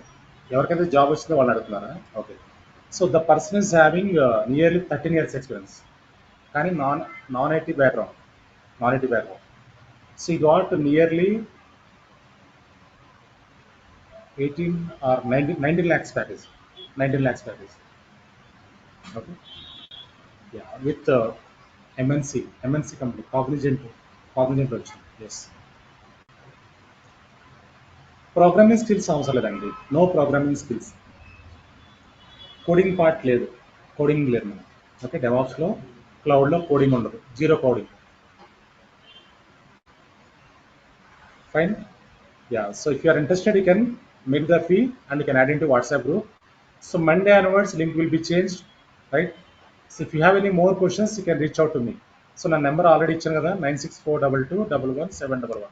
ఎవరికైతే జాబ్ వచ్చిందో వాళ్ళు అడుగుతున్నారా? Okay, so the person is having nearly 13 years experience, కానీ నాన్ ఐటీ బ్యాక్గ్రౌండ్. సో ఈ got nearly 18 or 19 lakhs package. 19 lakhs package. Okay, yeah, with MNC company Cognizant వచ్చింది. Yes, programming skills అవసరం లేదండి, no programming skills. Coding part లేదు, coding లేదు మనం. Okay, డెవాప్స్లో క్లౌడ్లో coding ఉండదు, zero coding. Fine, yeah, so if you are interested you can make the fee and you can add into WhatsApp group. So Monday onwards link will be changed, right? So if you have any more questions you can reach out to me. So నా number already ఇచ్చాను కదా, 9642221111.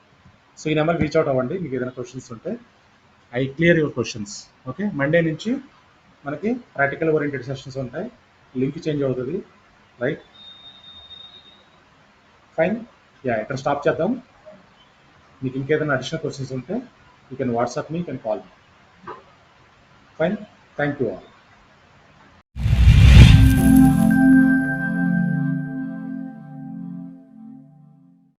So ఈ నెంబర్కి reach out అవ్వండి మీకు ఏదైనా questions ఉంటే. I clear your questions. Okay, Monday నుంచి మనకి ప్రాక్టికల్ ఓరియంటెడ్ సెషన్స్ ఉంటాయి, లింక్ చేంజ్ అవుతుంది. రైట్, ఫైన్, యా, ఇక్కడ స్టాప్ చేద్దాం. మీకు ఇంకేదైనా అడిషనల్ క్వశ్చన్స్ ఉంటే you can WhatsApp me, you can call me. Fine, thank you all.